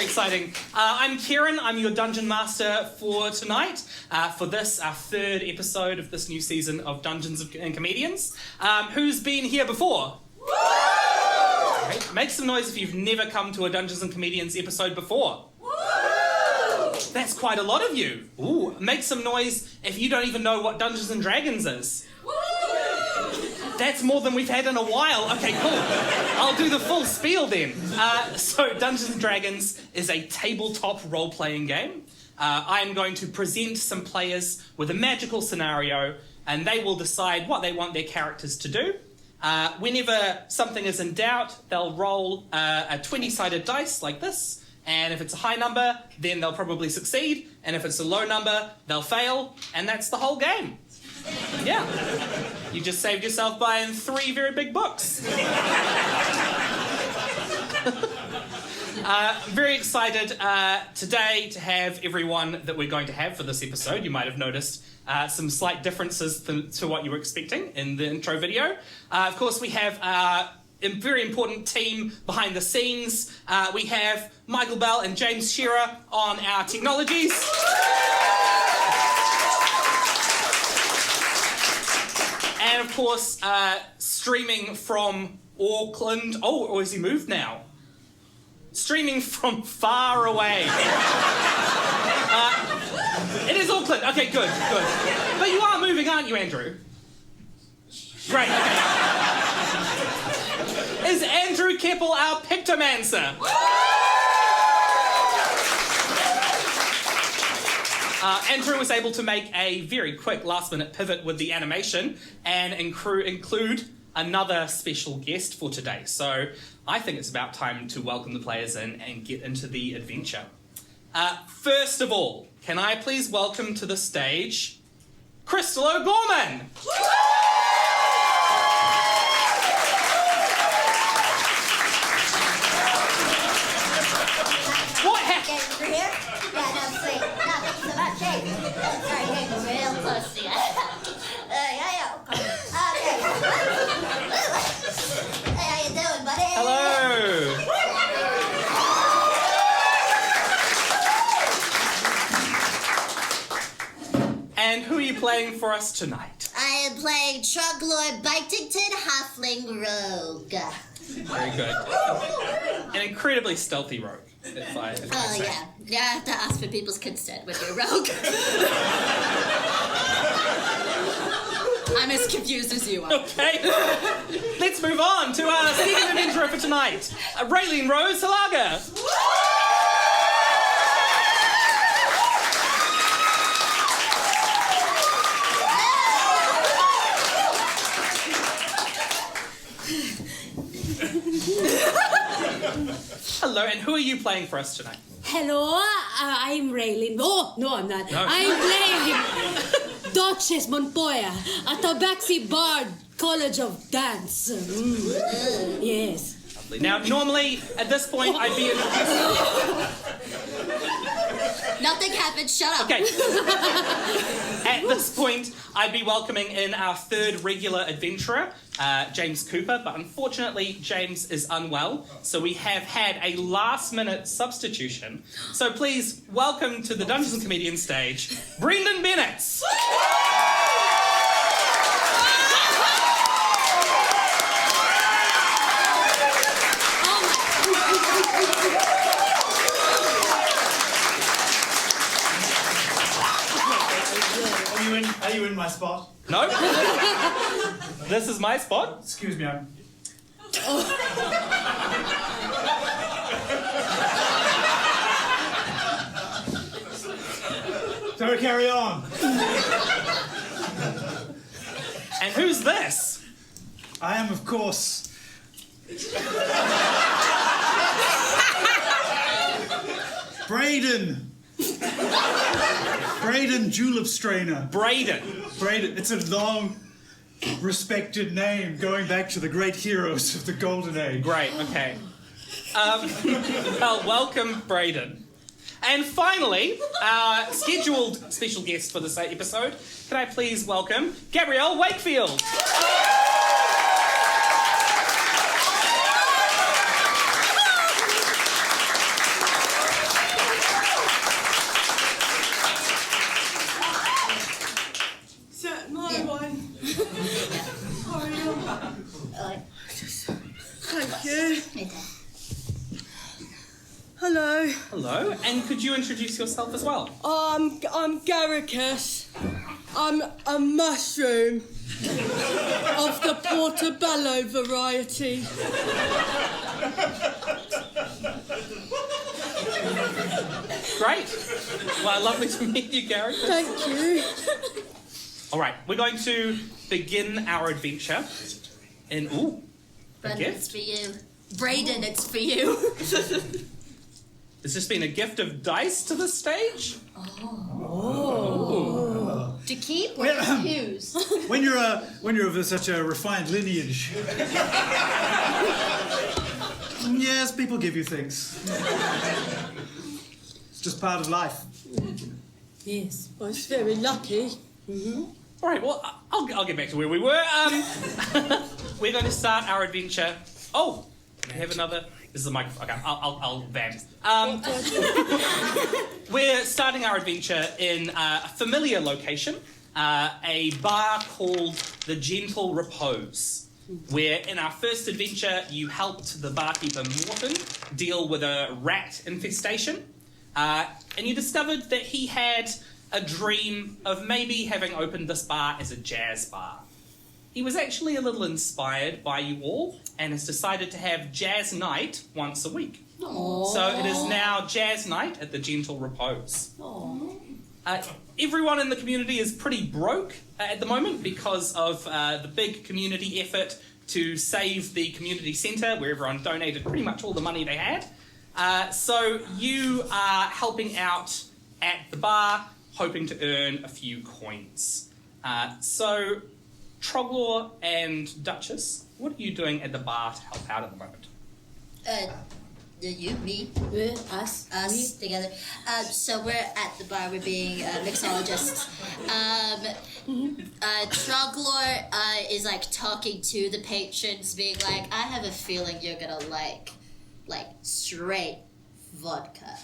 exciting. I'm Ciaran. I'm your Dungeon Master for tonight. For this, our third episode of this new season of Dungeons&Comedians. Who's been here before? Okay. Make some noise if you've never come to a Dungeons&Comedians episode before. That's quite a lot of you. Ooh, make some noise if you don't even know what Dungeons and Dragons is. That's more than we've had in a while. Okay, cool. I'll do the full spiel then. So Dungeons and Dragons is a tabletop role-playing game. I am going to present some players with a magical scenario, and they will decide what they want their characters to do. Whenever something is in doubt, they'll roll a 20-sided dice like this. And if it's a high number, then they'll probably succeed. And if it's a low number, they'll fail. And that's the whole game. Yeah. You just saved yourself buying 3 very big books. Very excited today to have everyone that we're going to have for this episode. You might have noticed some slight differences to what you were expecting in the intro video. Of course, we have a very important team behind the scenes. We have Michael Bell and James Shearer on our technologies. And of course, streaming from Auckland. Oh, or has he moved now? Streaming from far away. It is Auckland. Okay, good. But you are moving, aren't you, Andrew? Great, okay. Is Andrew Kepple our Pictomancer? Andrew was able to make a very quick last-minute pivot with the animation and include another special guest for today. So I think it's about time to welcome the players in and get into the adventure. First of all, can I please welcome to the stage Krystal O'Gorman? What happened? Over here? Yeah, no, sweet. No, thank you so much. Hey. Sorry, getting real close to you. Yeah. Okay. Hey, how you doing, buddy? Hello. And who are you playing for us tonight? I am playing Truglord Bitington Halfling Rogue. Very good. An incredibly stealthy rogue. If I say. Yeah. You have to ask for people's consent when you're rogue. I'm as confused as you are. Okay. Let's move on to our second adventurer for tonight. Reylene Rose Hilaga. Hello, and who are you playing for us tonight? Hello, I'm Reylene. Oh, no, I'm not. No. I'm playing Duchess Montoya at Tabaxi Bard College of Dance. Yes. Lovely. Now, normally, at this point, I'd be introducing... Nothing happened. Shut up. Okay. At this point, I'd be welcoming in our third regular adventurer, James Cooper, but unfortunately, James is unwell, so we have had a last-minute substitution. So please, welcome to the Dungeons & Comedians stage, Brendon Bennetts. Are you in my spot? No. This is my spot. Excuse me, I'm... So carry on. And who's this? I am, of course... Brendon. Brendon Julep Strainer. Brendon. Brendon. It's a long, respected name going back to the great heroes of the Golden Age. Great, okay. Well, welcome, Brendon. And finally, our scheduled special guest for this episode, can I please welcome Gabrielle Wakefield? Thank you. Right there. Hello. Hello, and could you introduce yourself as well? I'm Garricus. I'm a mushroom of the portobello variety. Great. Well, lovely to meet you, Gary. Thank you. All right, we're going to begin our adventure in... Ooh, a Brendon, gift. it's for you. Brayden, it's for you. Has this been a gift of dice to the stage? To keep or to use? When you're of such a refined lineage, yes, people give you things. It's just part of life. Yes, I was very lucky. All right, well, I'll get back to where we were. We're going to start our adventure. Oh, we have another... This is a microphone. Okay, I'll vamp. We're starting our adventure in a familiar location, a bar called the Gentle Repose, where in our first adventure you helped the barkeeper Morton deal with a rat infestation, and you discovered that he had a dream of maybe having opened this bar as a jazz bar. He was actually a little inspired by you all and has decided to have jazz night once a week. Aww. So it is now jazz night at the Gentle Repose. Everyone in the community is pretty broke at the moment because of the big community effort to save the community centre, where everyone donated pretty much all the money they had. So you are helping out at the bar, hoping to earn a few coins. So Troglaw and Duchess, what are you doing at the bar to help out at the moment? You, me, Us. us together. So we're at the bar. We're being mixologists. Troglor is like talking to the patrons, being like, "I have a feeling you're gonna like straight vodka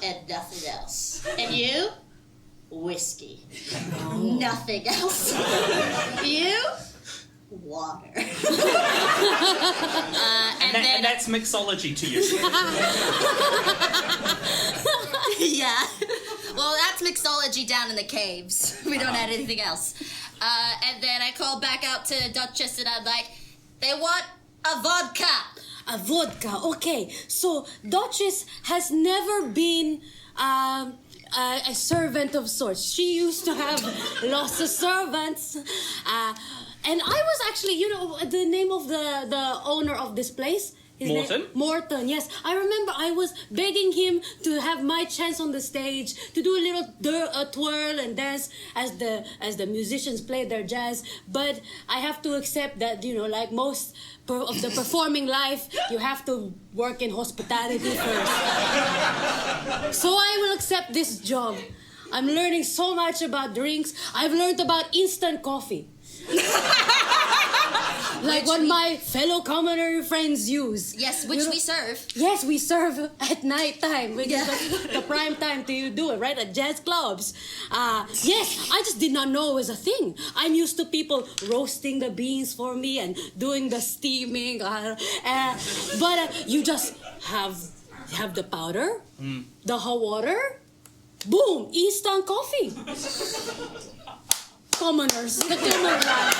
and nothing else. And you, whiskey, nothing else. You." Water. And that's mixology to you. Yeah. Well, that's mixology down in the caves. We don't add anything else. And then I call back out to Duchess and I'm like, they want a vodka. A vodka. Okay, so Duchess has never been a servant of sorts. She used to have lots of servants. And I was actually, the name of the owner of this place? Morton? Morton, yes. I remember I was begging him to have my chance on the stage, to do a little twirl and dance as the musicians play their jazz. But I have to accept that, like most of the performing life, you have to work in hospitality first. So I will accept this job. I'm learning so much about drinks. I've learned about instant coffee. Like what my fellow commoner friends use. Yes, which we serve. Yes, we serve at night time, which is the prime time to do it, right? At jazz clubs. Yes, I just did not know it was a thing. I'm used to people roasting the beans for me and doing the steaming. But you just have the powder, the hot water, boom, instant coffee. Commoners, the common life.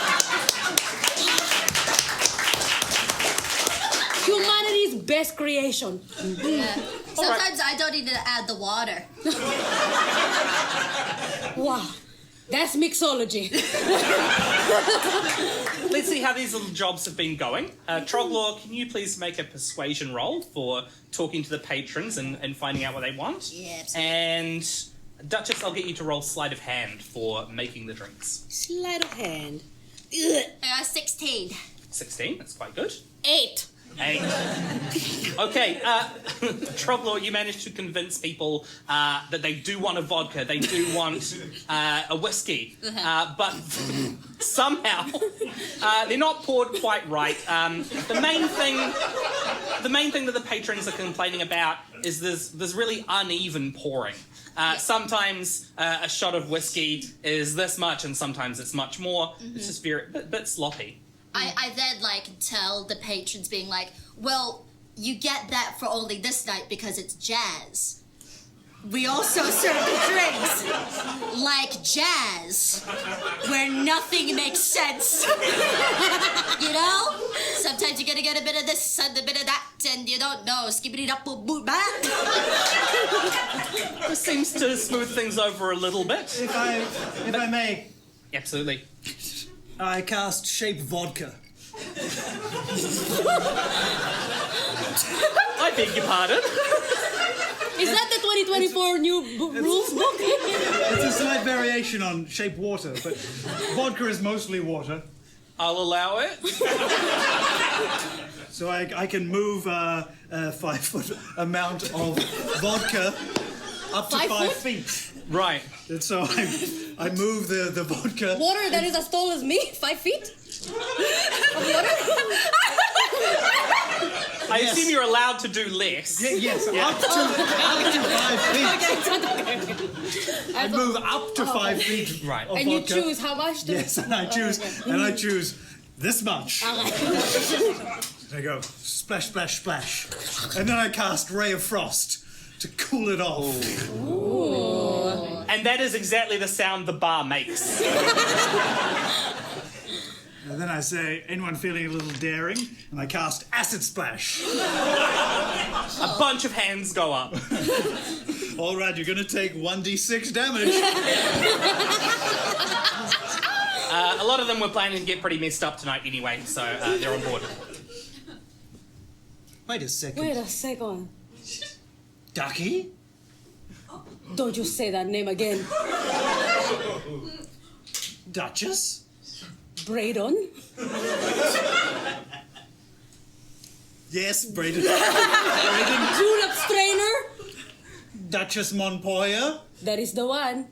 Humanity's best creation. Sometimes I don't even add the water. Wow, that's mixology. Let's see how these little jobs have been going. Troglaw, can you please make a persuasion roll for talking to the patrons and finding out what they want? Yeah, And Duchess, I'll get you to roll sleight of hand for making the drinks. Sleight of hand. 16. 16, that's quite good. 8. 8. Okay, Troglaw, you managed to convince people that they do want a vodka, they do want a whiskey, but somehow they're not poured quite right. The main thing that the patrons are complaining about is there's really uneven pouring. Sometimes a shot of whiskey is this much, and sometimes it's much more. It's just very bit sloppy. I then tell the patrons being like, well, you get that for only this night because it's jazz. We also serve the drinks like jazz, where nothing makes sense. You know? Sometimes you're gonna get a bit of this and a bit of that, and you don't know. Skibbity up boop boop. This seems to smooth things over a little bit. If I may, Absolutely. I cast Shape Vodka. I beg your pardon. Is that the 2024 new rules book? It's a slight variation on Shape Water, but vodka is mostly water. I'll allow it. So I can move a 5 foot amount of vodka up to 5 5 foot? feet. Right. And so I move the vodka. Water that is as tall as me? 5 feet? Of water? I assume you're allowed to do less. Yes, up to 5 feet. I move up to 5 feet. Right. Of And you vodka. choose how much to... Yes, and I choose, this much. Okay. I go splash, splash, splash, and then I cast Ray of Frost to cool it off. And that is exactly the sound the bar makes. And then I say, anyone feeling a little daring? And I cast Acid Splash. A bunch of hands go up. All right, you're going to take 1d6 damage. A lot of them were planning to get pretty messed up tonight anyway, so they're on board. Wait a second. Wait a second. Ducky? Don't you say that name again. Duchess? Brendon? Yes, Brendon. Julep Strainer? Duchess Monpoya? That is the one.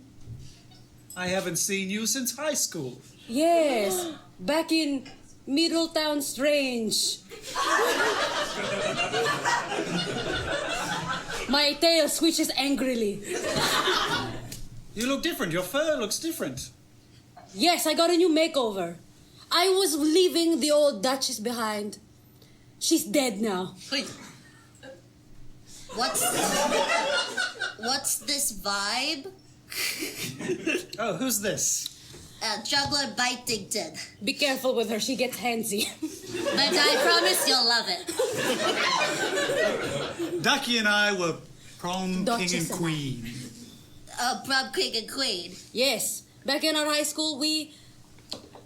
I haven't seen you since high school. Yes, back in Middletown Strange. My tail switches angrily. You look different. Your fur looks different. Yes, I got a new makeover. I was leaving the old Duchess behind. She's dead now. What's this vibe? Oh, who's this? Juggler Bitington. Be careful with her, she gets handsy. But I promise you'll love it. Ducky and I were prom Duchess king and and I. queen. Prom king and queen. Yes, back in our high school, we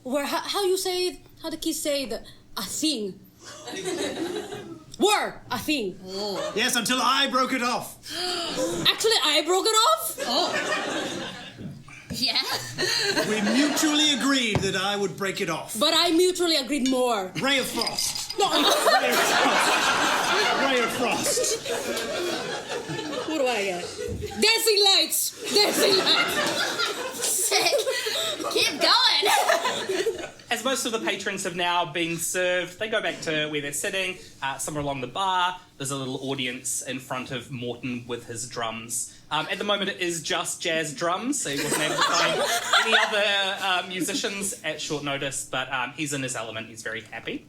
were, how you say it? How the kids say it? A thing. Were a thing. Oh. Yes, until I broke it off. Actually, I broke it off. Oh. Yeah? We mutually agreed that I would break it off. But I mutually agreed more. Ray of Frost. No. Ray of Frost. Ray of Frost. What do I get? Dancing lights. Dancing lights. Sick. Keep going. As most of the patrons have now been served, they go back to where they're sitting, somewhere along the bar. There's a little audience in front of Morton with his drums. At the moment, it is just jazz drums, so he wasn't able to find any other musicians at short notice, but he's in his element. He's very happy.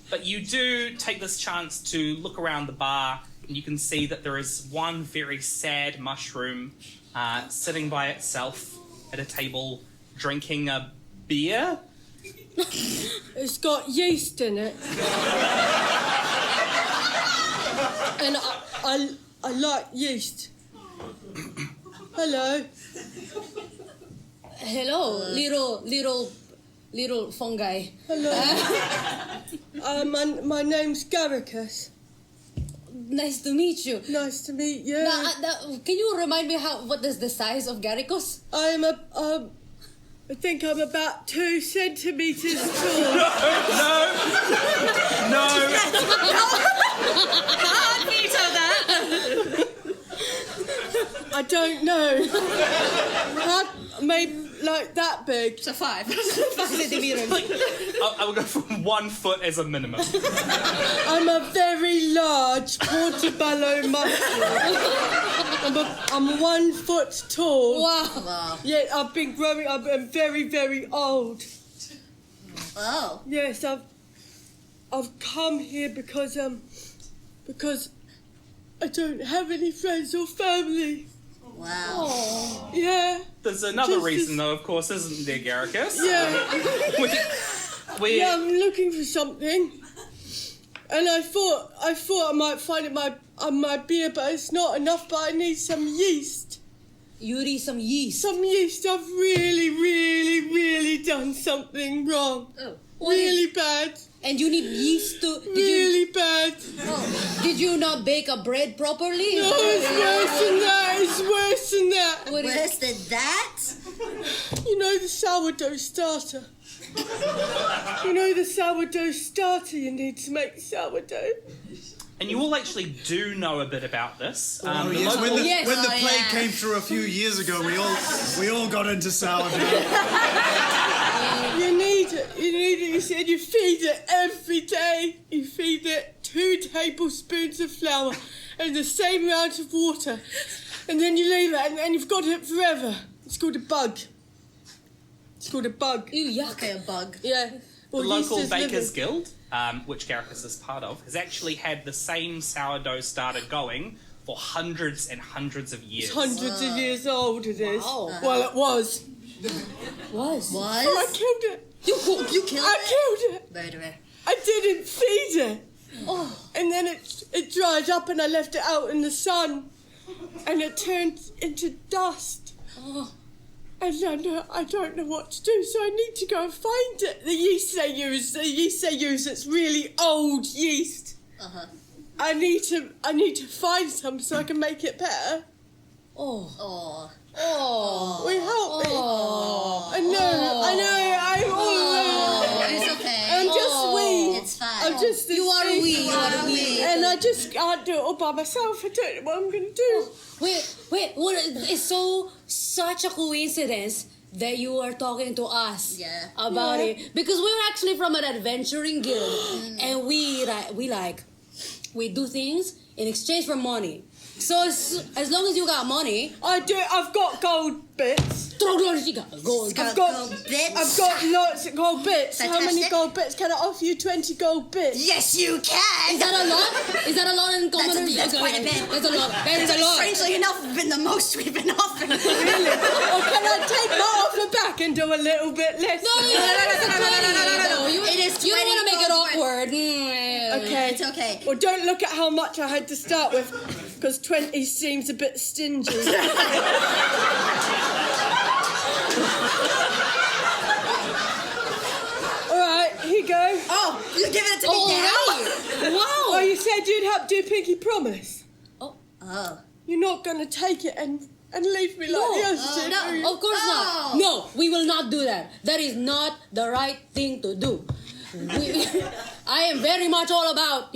But you do take this chance to look around the bar, and you can see that there is one very sad mushroom sitting by itself at a table drinking a beer. It's got yeast in it. And I like yeast. Hello. Hello, little fungi. Hello. My name's Garricus. Nice to meet you. Nice to meet you. Can you remind me what is the size of Garricus? I think I'm about 2 centimeters tall. No! Can't veto that. I don't know. Maybe like that big. So 5. 5 centimeters. I will go for 1 foot as a minimum. I'm a very large portobello mushroom. I'm 1 foot tall. Wow. Yeah, I've been growing. I'm very, very old. Oh. Yes, I've come here because I don't have any friends or family. Wow. Yeah. There's another Just reason, as- though, of course, isn't there, Garricus? Yeah. We Yeah, I'm looking for something. And I thought I might find it my beer, but it's not enough, but I need some yeast. You need some yeast. Some yeast. I've really, really, really done something wrong. Oh. Really bad. And you need yeast to... Really bad. Did you not bake a bread properly? No, it's worse than that. It's worse than that. What is- Worse than that? You know the sourdough starter? You know the sourdough starter you need to make sourdough? And you all actually do know a bit about this. Oh, The yes, local- when the Oh, plague yeah. came through a few years ago, we all got into sourdough. You need it. You need it. You said you feed it every day. You feed it 2 tablespoons of flour and the same amount of water. And then you leave it and you've got it forever. It's called a bug. It's called a bug. Ew, yuck. Okay, a bug. Yeah. The Well, local yeast is Bakers living. Guild, which Garricus is part of, has actually had the same sourdough starter going for hundreds and hundreds of years. It's hundreds of years old it is. Wow. Well, it was. Was? Oh, I killed it. You killed I it? killed it. Murderer. I didn't feed it. And then it dried up and I left it out in the sun. And it turned into dust. And I don't know what to do, so I need to go and find it. The yeast they use, it's really old yeast. Uh-huh. I need to find some so I can make it better. Oh. Will you help me? I know, I'm all Oh, alone. it's okay. I'm just wee. It's fine. I'm just this You are wee. wee, you are wee. And I just can't do it all by myself. I don't know what I'm going to do. Wait, what? It's such a coincidence that you are talking to us Yeah. about Yeah. it. Because we're actually from an adventuring guild and we do things in exchange for money. So as long as you got money, I've got gold bits. you got gold. I've got gold bits. I've got lots of gold bits. How many Fantastic. gold bits? Can I offer you 20 gold bits? Yes, you can! Is that a lot? Is that a lot in commoners? That's quite a bit. That's a lot. That is a lot. Strangely enough, it's been the most we've been offered. Really? Or can I take my offer back and do a little bit less? No, no. It is You don't want to 20 make it gold awkward. Mm. Okay. It's okay. Well, don't look at how much I had to start with, because 20 seems a bit stingy. All right, here you go. Oh, you're giving it to me now? Oh, Wow. you said you'd help do Pinky Promise. Oh. You're not going to take it and leave me like the others did, no. are you? Of course Oh. not. No, we will not do that. That is not the right thing to do. I am very much all about,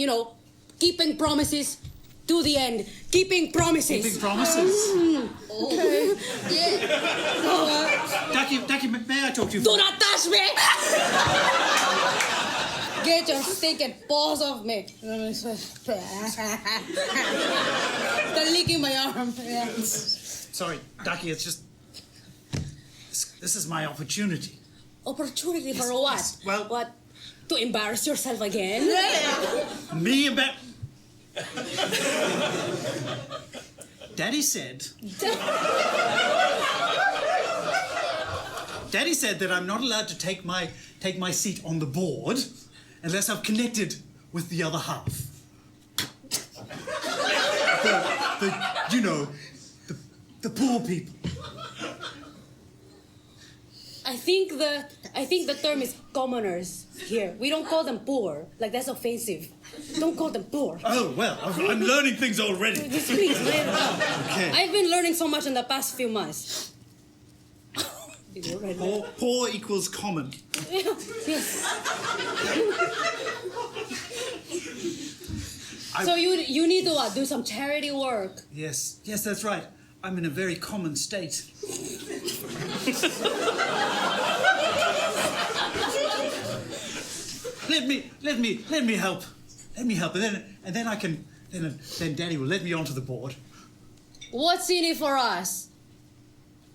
keeping promises to the end. Keeping promises. Keeping promises. Okay. Yeah. Ducky, may I talk to you? Do not touch me! Get your stinking paws off me. They're licking my arm. Sorry, Ducky, it's just... This is my opportunity. Opportunity for what? yes. Well- What? To embarrass yourself again? Me about... Daddy said that I'm not allowed to take my seat on the board unless I've connected with the other half. The poor people. I think the term is commoners here. We don't call them poor. Like, that's offensive. Don't call them poor. Oh, well, I'm learning things already. Just please, let it out. Okay. I've been learning so much in the past few months. Did you write that? Poor equals common. Yes. So you need to do some charity work. Yes, that's right. I'm in a very common state. Let me help. Let me help, and then Daddy will let me onto the board. What's in it for us?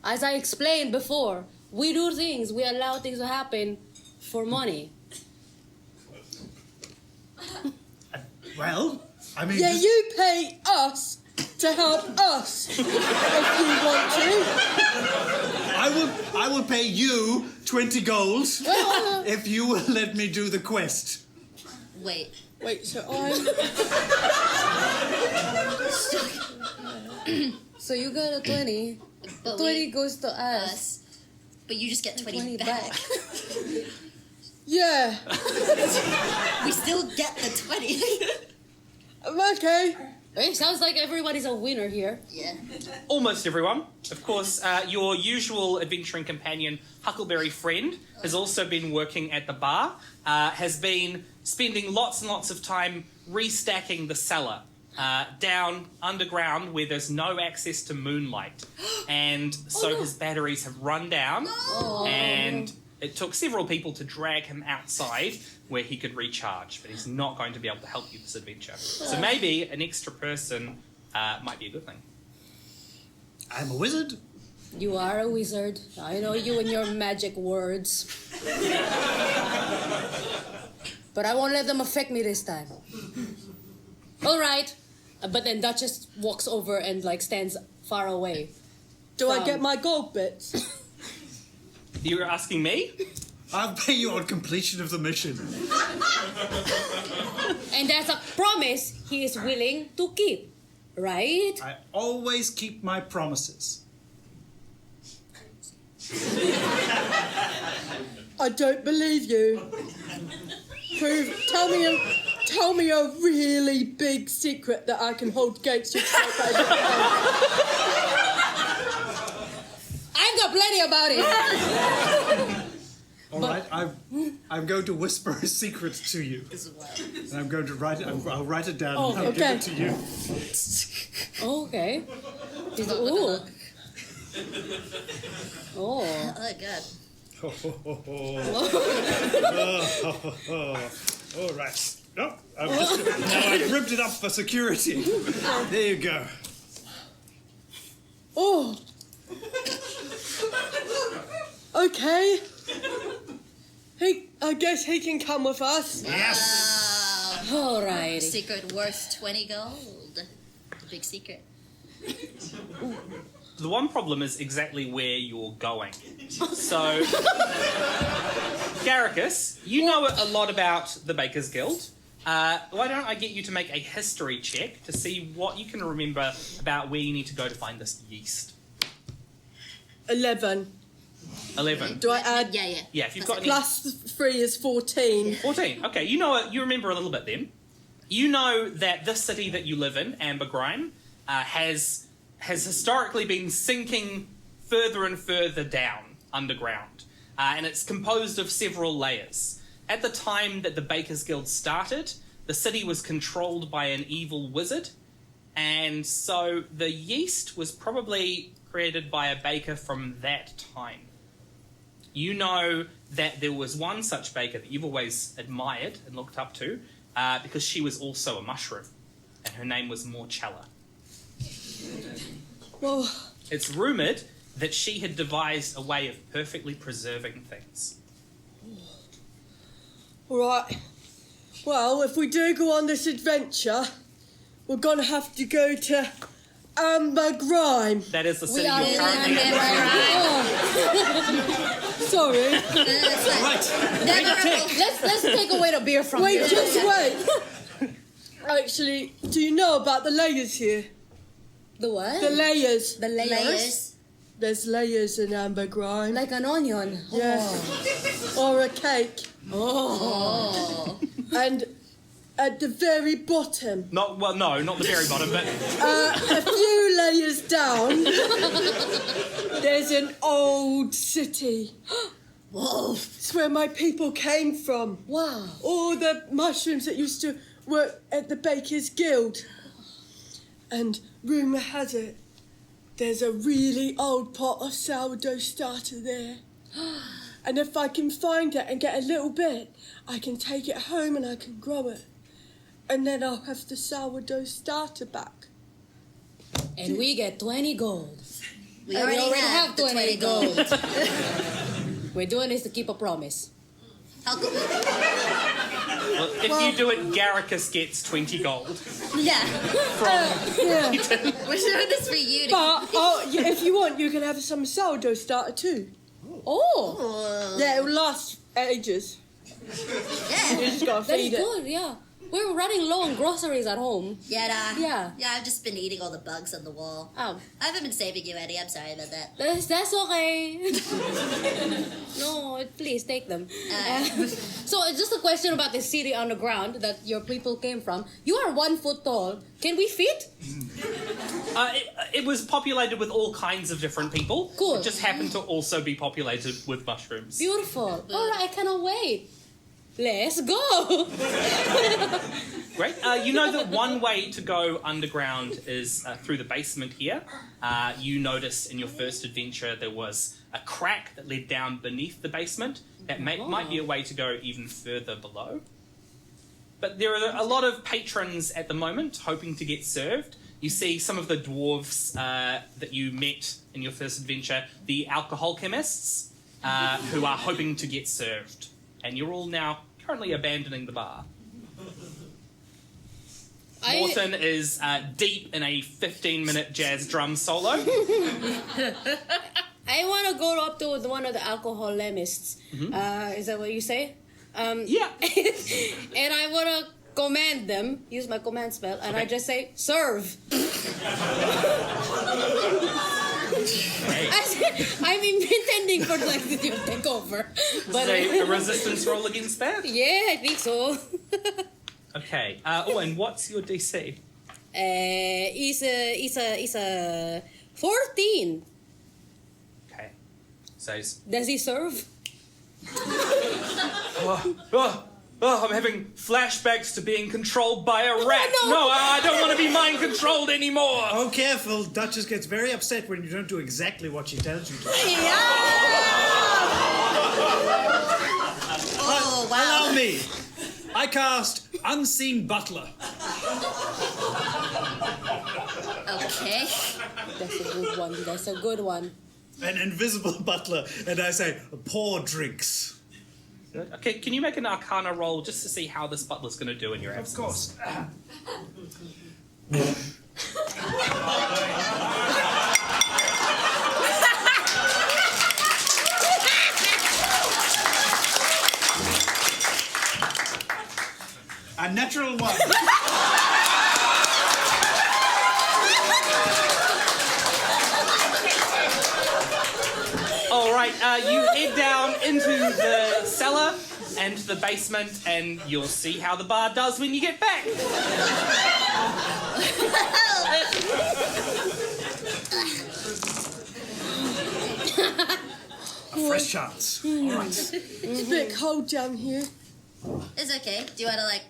As I explained before, we do things, we allow things to happen for money. Well, I mean... Yeah, just- you pay us to help us if you want to. I will pay you 20 gold if you will let me do the quest. Wait. Wait, so I'm... So you got a 20. But 20 goes to us. us. But you just get 20, 20 back. back. Yeah. We still get the 20. Okay. It sounds like everybody's a winner here. Yeah. Almost everyone. Of course, your usual adventuring companion, Huckleberry Friend, has also been working at the bar, has been spending lots and lots of time restacking the cellar down underground where there's no access to moonlight. And so his batteries have run down, and it took several people to drag him outside where he could recharge, but he's not going to be able to help you this adventure. So maybe an extra person might be a good thing. I'm a wizard. You are a wizard. I know you and your magic words. But I won't let them affect me this time. All right. But then Duchess walks over and like stands far away. Do I get my gold bits? You're asking me? I'll pay you on completion of the mission. And as a promise, he is willing to keep. Right? I always keep my promises. I don't believe you. Tell me a really big secret that I can hold against you. I've got plenty about it. All right, I'm going to whisper a secret to you. And I'm going to write it. I'll write it down and I'll give it to you. Okay. Ooh. Oh. Oh, God. All right. No, I've ripped it up for security. There you go. Oh. Okay. I guess he can come with us. Yes. All right. Secret worth 20 gold. Big secret. The one problem is exactly where you're going. So, Garricus, you know a lot about the Bakers Guild. Why don't I get you to make a history check to see what you can remember about where you need to go to find this yeast? 11. 11. Do I add? Yeah. Yeah, if you've got any... Plus 3 is 14. 14. Okay, you remember a little bit then. You know that this city that you live in, Ambergrime, has historically been sinking further and further down underground. And it's composed of several layers. At the time that the Bakers Guild started, the city was controlled by an evil wizard. And so the yeast was probably created by a baker from that time. You know that there was one such baker that you've always admired and looked up to because she was also a mushroom. And her name was Morchella. Well, It's rumoured that she had devised a way of perfectly preserving things. right. Well, if we do go on this adventure, we're going to have to go to Ambergrime. That is the city are you're in currently in. Sorry. Right. Let's take away the beer from Wait, you. just wait. Actually, do you know about the layers here? The what? The layers. The layers? There's layers in Ambergrime. Like an onion. Yeah. Or a cake. Oh. And at the very bottom, No, not the very bottom, but a few layers down, there's an old city. Whoa. It's where my people came from. Wow. All the mushrooms that used to work at the Bakers Guild. And rumour has it, there's a really old pot of sourdough starter there. And if I can find it and get a little bit, I can take it home and I can grow it. And then I'll have the sourdough starter back. And we get 20 gold. We And already have the 20 gold. gold. We're doing this to keep a promise. How good? Well, if you do it, Garricus gets 20 gold. Yeah. Yeah. We're doing this for you. But if you want, you can have some sourdough starter too. Oh, Yeah, it will last ages. Yeah. You just gotta that's feed it. good. Yeah, we're running low on groceries at home. Yeah. Yeah. Yeah. I've just been eating all the bugs on the wall. Oh, I haven't been saving you, Eddie. I'm sorry about that. that's okay. No, please take them. So just a question about the city underground that your people came from. You are 1 foot tall. Can we fit? It was populated with all kinds of different people. Cool. It just happened to also be populated with mushrooms. Beautiful. All right, I cannot wait. Let's go. Great. You know that one way to go underground is through the basement here. You noticed in your first adventure there was a crack that led down beneath the basement. That might be a way to go even further below. But there are a lot of patrons at the moment hoping to get served. You see some of the dwarves that you met in your first adventure, the alcohol chemists, who are hoping to get served. And you're all now currently abandoning the bar. Morton is deep in a 15-minute jazz drum solo. I want to go up to one of the alcohol chemists. Is that what you say? Yeah. And I want to command them, use my command spell, and I just say, serve. I'm intending for like to take over. But Say a resistance roll against that? yeah, I think so. Okay. And what's your DC? It's a 14. Okay. So Does he serve? I'm having flashbacks to being controlled by a rat. no. No, I don't want to be mind controlled anymore. Oh, careful. Duchess gets very upset when you don't do exactly what she tells you to. Oh, wow. Allow me. I cast Unseen Butler. Okay. That's a good one. That's a good one. An invisible butler. And I say, pour drinks. Okay, can you make an Arcana roll just to see how this butler's going to do in your absence? Of course. A natural one. All right, you head down into the cellar and the basement, and you'll see how the bar does when you get back. A fresh chance. All right. It's a bit cold down here. It's okay. Do you want to like?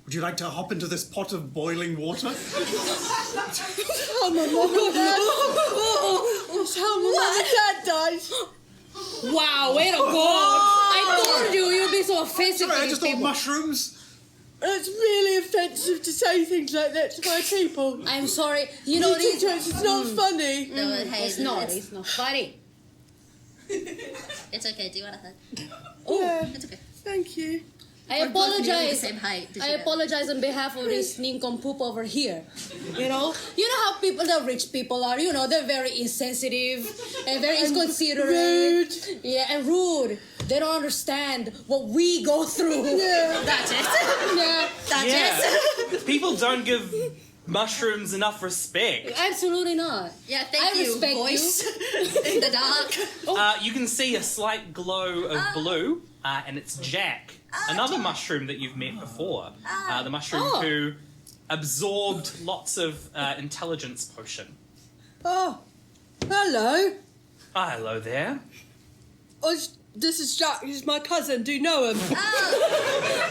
Would you like to hop into this pot of boiling water? Oh, my mum and dad. It's how my mum and dad died. Wow, way to go! I told you you'd be so offensive Sorry, to I these just thought people. mushrooms. It's really offensive to say things like that to my people. I'm sorry. You know Teachers, these. it's not funny. No, hey, It's not. It's not funny. It's okay. Do you want a hug? Yeah, It's okay. thank you. I We're both nearly the apologize. same height. Did I you know? apologize on behalf of this nincompoop over here. You know how people, the rich people are. You know, they're very insensitive and very inconsiderate. Rude. Yeah, and rude. They don't understand what we go through. Yeah. That's it. Yeah, That's it. People don't give mushrooms enough respect. absolutely not. Yeah, thank I you. respect Voice in the dark. You can see a slight glow of blue, and it's Jack, another mushroom that you've met before. The mushroom Oh. who absorbed lots of intelligence potion. Oh, hello. Hello there. Oh, this is Jack. He's my cousin. Do you know him?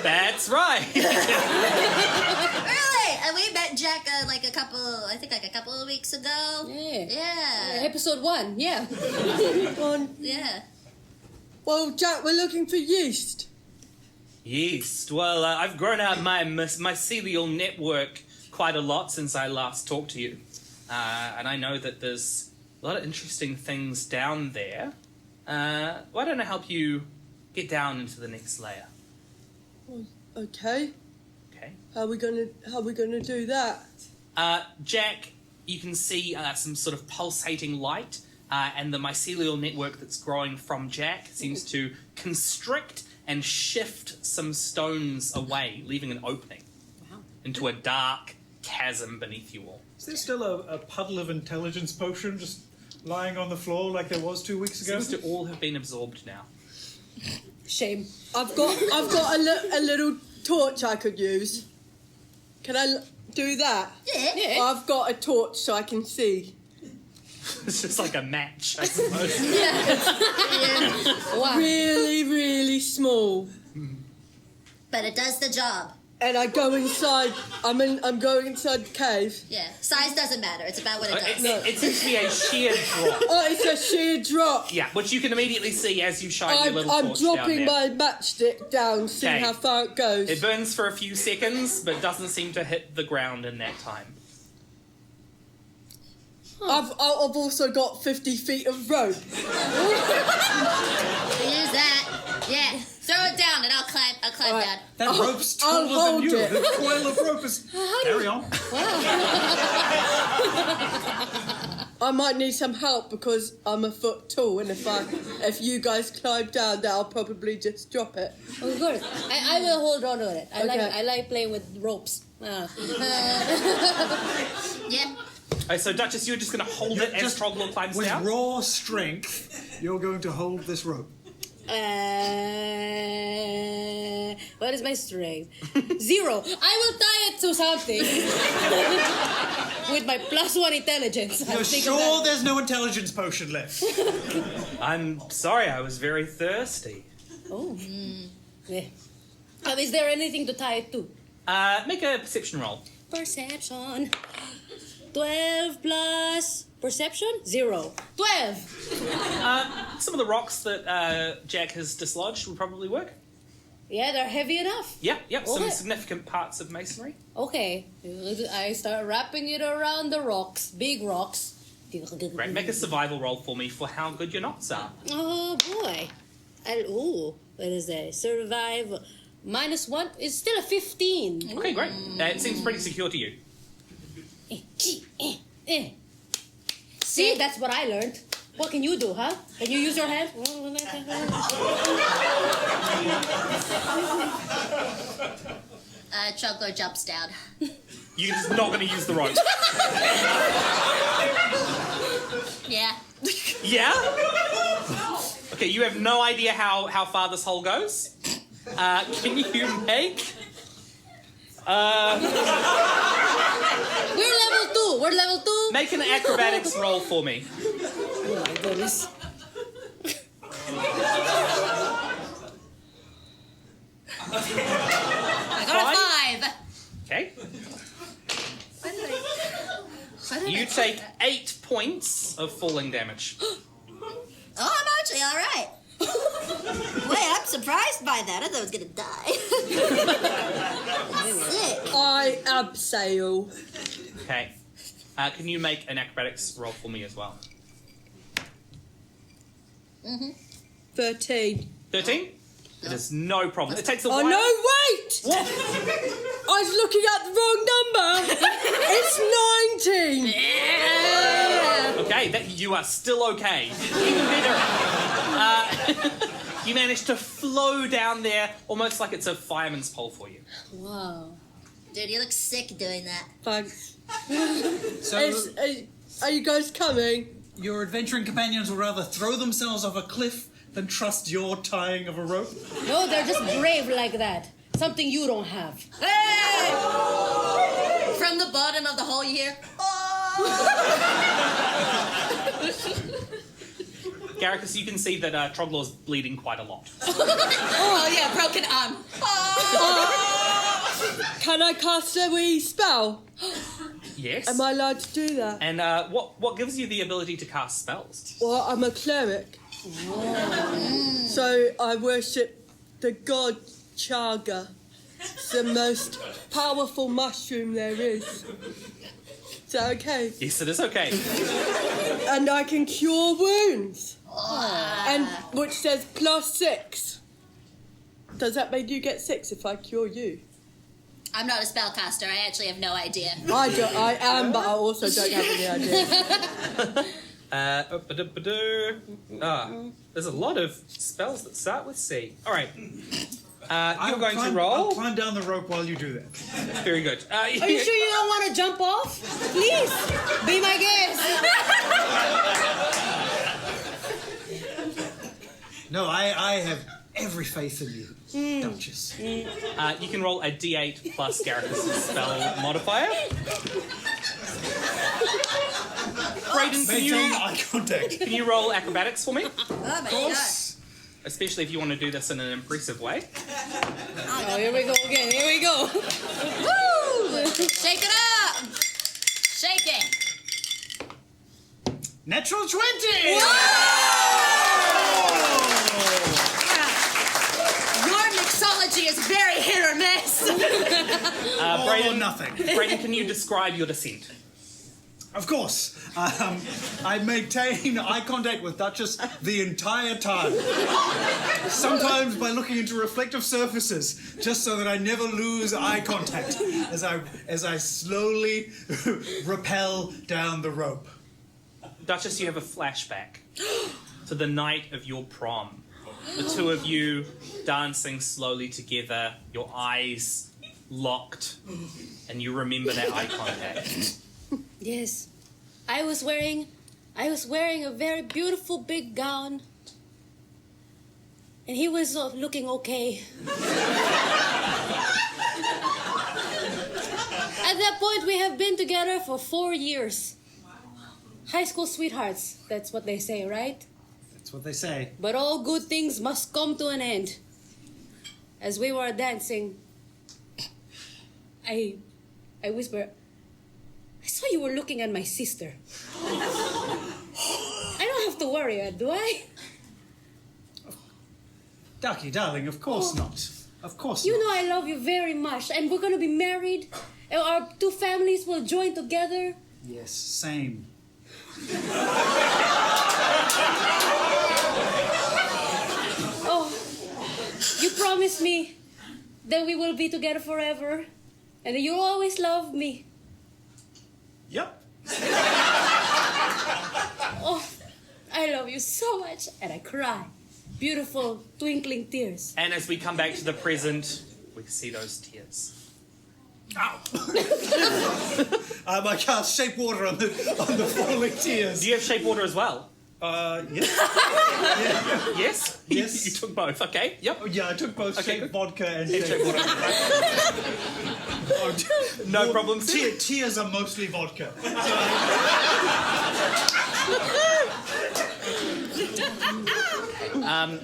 That's right. Really? And we met Jack like a couple of weeks ago. Yeah. Yeah. Episode 1, yeah. Yeah. Well, Jack, we're looking for yeast. Yeast. Well, I've grown out my mycelial network quite a lot since I last talked to you. And I know that there's a lot of interesting things down there. Why don't I help you get down into the next layer. Okay. Okay. How are we gonna do that? Jack, you can see some sort of pulsating light, and the mycelial network that's growing from Jack seems to constrict and shift some stones away, leaving an opening into a dark chasm beneath you all. Is there still a puddle of intelligence potion just lying on the floor like there was 2 weeks ago? Seems to all have been absorbed now. Shame. I've got a little torch I could use. Can I do that? Yeah. I've got a torch so I can see. It's just like a match, I suppose. Wow. Really, really small. But it does the job. And I go inside. I'm going inside the cave. Yeah. Size doesn't matter. It's about what it does. It seems to be a sheer drop. Oh, it's a sheer drop. Yeah, which you can immediately see as you shine your little I'm torch down dropping there. my matchstick down, see Okay. how far it goes. It burns for a few seconds, but doesn't seem to hit the ground in that time. I've also got 50 feet of rope. Use that. Yeah. Throw it down and I'll climb Alright. down. That rope's I'll taller hold than you. it. The coil of rope is... Carry on. I might need some help because I'm a foot tall, and if you guys climb down, then I'll probably just drop it. Of course. I will hold on to it. Okay. I like playing with ropes. Yeah. So Duchess, you're just going to hold it as Troglor climbs With down? raw strength, you're going to hold this rope. What is my strength? 0. I will tie it to something. With my +1 intelligence. You're sure there's no intelligence potion left? I'm sorry, I was very thirsty. Oh. Yeah. Is there anything to tie it to? Make a perception roll. Perception. 12 plus perception? 0. 12. Some of the rocks that Jack has dislodged would probably work. Yeah, they're heavy enough. Yep, some Okay. significant parts of masonry. Okay. I start wrapping it around the rocks. Big rocks. Great, make a survival roll for me for how good your knots are. Oh boy. What is that? Survive. -1 is still a 15. Okay, great. It seems pretty secure to you. See, that's what I learned. What can you do, huh? Can you use your hand? Chugler jumps down. You're just not going to use the rope. Yeah. Yeah? Okay, you have no idea how far this hole goes. Can you make... We're level 2. Make an acrobatics roll for me. Oh my goodness. I got a 5. Okay. Why did You I take 8 points of falling damage. Oh, I'm actually all right. Wait, I'm surprised by that. I thought I was gonna die. Sick. I abseil. Okay. Can you make an acrobatics roll for me as well? 13. 13? It is no problem. It takes a while. Oh no! Wait! What? I was looking at the wrong number. It's 19. Okay, you are still okay. Even better. You managed to flow down there almost like it's a fireman's pole for you. Wow. Dude, you look sick doing that. Thanks. So Are you guys coming? your adventuring companions would rather throw themselves off a cliff than trust your tying of a rope? No, they're just brave like that. Something you don't have. Hey! From the bottom of the hole, you hear, oh! Garricus, you can see that Troglor's bleeding quite a lot. Oh, yeah, broken arm. Oh! Can I cast a wee spell? Yes. Am I allowed to do that? And what gives you the ability to cast spells? Well, I'm a cleric. So I worship the god Chaga. It's the most powerful mushroom there is. Is that okay? Yes, it is okay. And I can cure wounds. And which says +6. Does that mean you get 6 if I cure you? I'm not a spellcaster. I actually have no idea. I am, but I also don't have any idea. There's a lot of spells that start with C. All right. You're going to I'll roll. climb down the rope while you do that. Very good. Are you sure you don't want to jump off? Please, be my guest. No, I have every faith in you, Duchess. You can roll a D8 plus Garrus' spell modifier. Brayden, Maintain eye contact. can you roll acrobatics for me? Oh my god. Especially if you want to do this in an impressive way. Oh, here we go again. Here we go. Woo! Shake it up! Shake it! Natural 20! Your mixology is very hit or miss. All or nothing. Brayden, can you describe your descent? Of course. I maintain eye contact with Duchess the entire time. Sometimes by looking into reflective surfaces, just so that I never lose eye contact as I slowly rappel down the rope. Duchess, you have a flashback to the night of your prom. The two of you dancing slowly together, your eyes locked, and you remember that eye contact. Yes, I was wearing a very beautiful big gown, and he was looking okay. At that point, we have been together for 4 years. High school sweethearts, that's what they say, right? That's what they say. But all good things must come to an end. As we were dancing, I whispered, I saw you were looking at my sister. I don't have to worry, do I? Ducky, darling, of course not. Of course You not. know I love you very much, and we're gonna be married, and our two families will join together. Yes, same. Oh, you promised me that we will be together forever, and that you'll always love me. Yep. Oh, I love you so much, and I cry. Beautiful, twinkling tears. And as we come back to the present, we see those tears. Ow. I can't shape water on the falling tears. Do you have shape water as well? Yes. Yes? Yes. You took both, okay. Yep. Oh, yeah, I took both Okay, shape good. vodka and And shape shape water. No problem, sir. Tears are mostly vodka.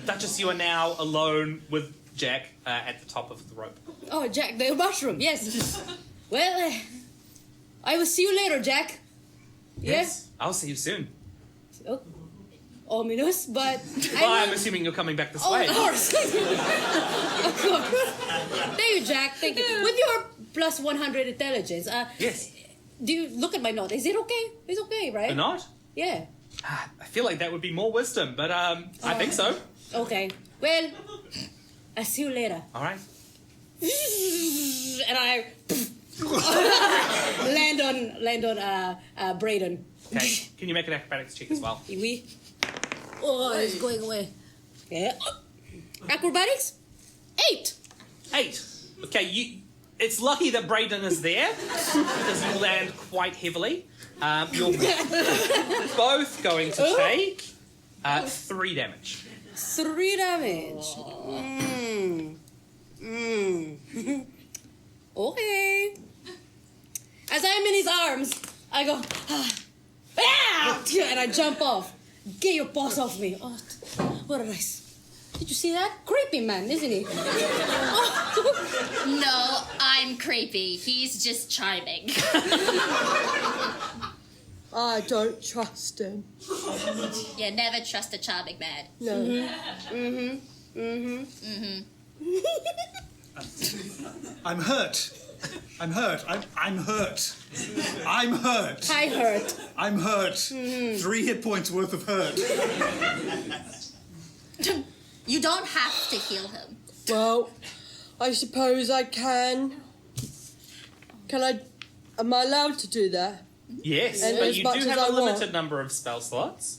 Duchess, you are now alone with Jack at the top of the rope. Oh, Jack, the mushroom, yes. Well, I will see you later, Jack. Yes. I'll see you soon. Oh, ominous, but Well, I'm assuming you're coming back this Oh, way. of course. Of course. Thank you, Jack. Thank you. With your plus 100 intelligence, Yes. do you look at my note? Is it okay? It's okay, right? Or not? Yeah. I feel like that would be more wisdom, but I think so. Okay. Well, I'll see you later. All right. And I land on Brendon. Okay. Can you make an acrobatics check as well? We. Oh, it's going away. Yeah. Acrobatics? 8. 8. Okay, it's lucky that Brayden is there because you land quite heavily. You're both going to take 3 damage. 3 damage. Okay. As I'm in his arms, I go, and I jump off. Get your paws off me. Oh, what a nice. Did you see that? Creepy man, isn't he? No, I'm creepy. He's just charming. I don't trust him. You never trust a charming man. No. I'm hurt. I'm hurt. I'm hurt. I'm hurt. I hurt. I'm hurt. 3 hit points worth of hurt. You don't have to heal him. Well, I suppose I can. Am I allowed to do that? Yes, And but as you much do as have I a limited want. number of spell slots.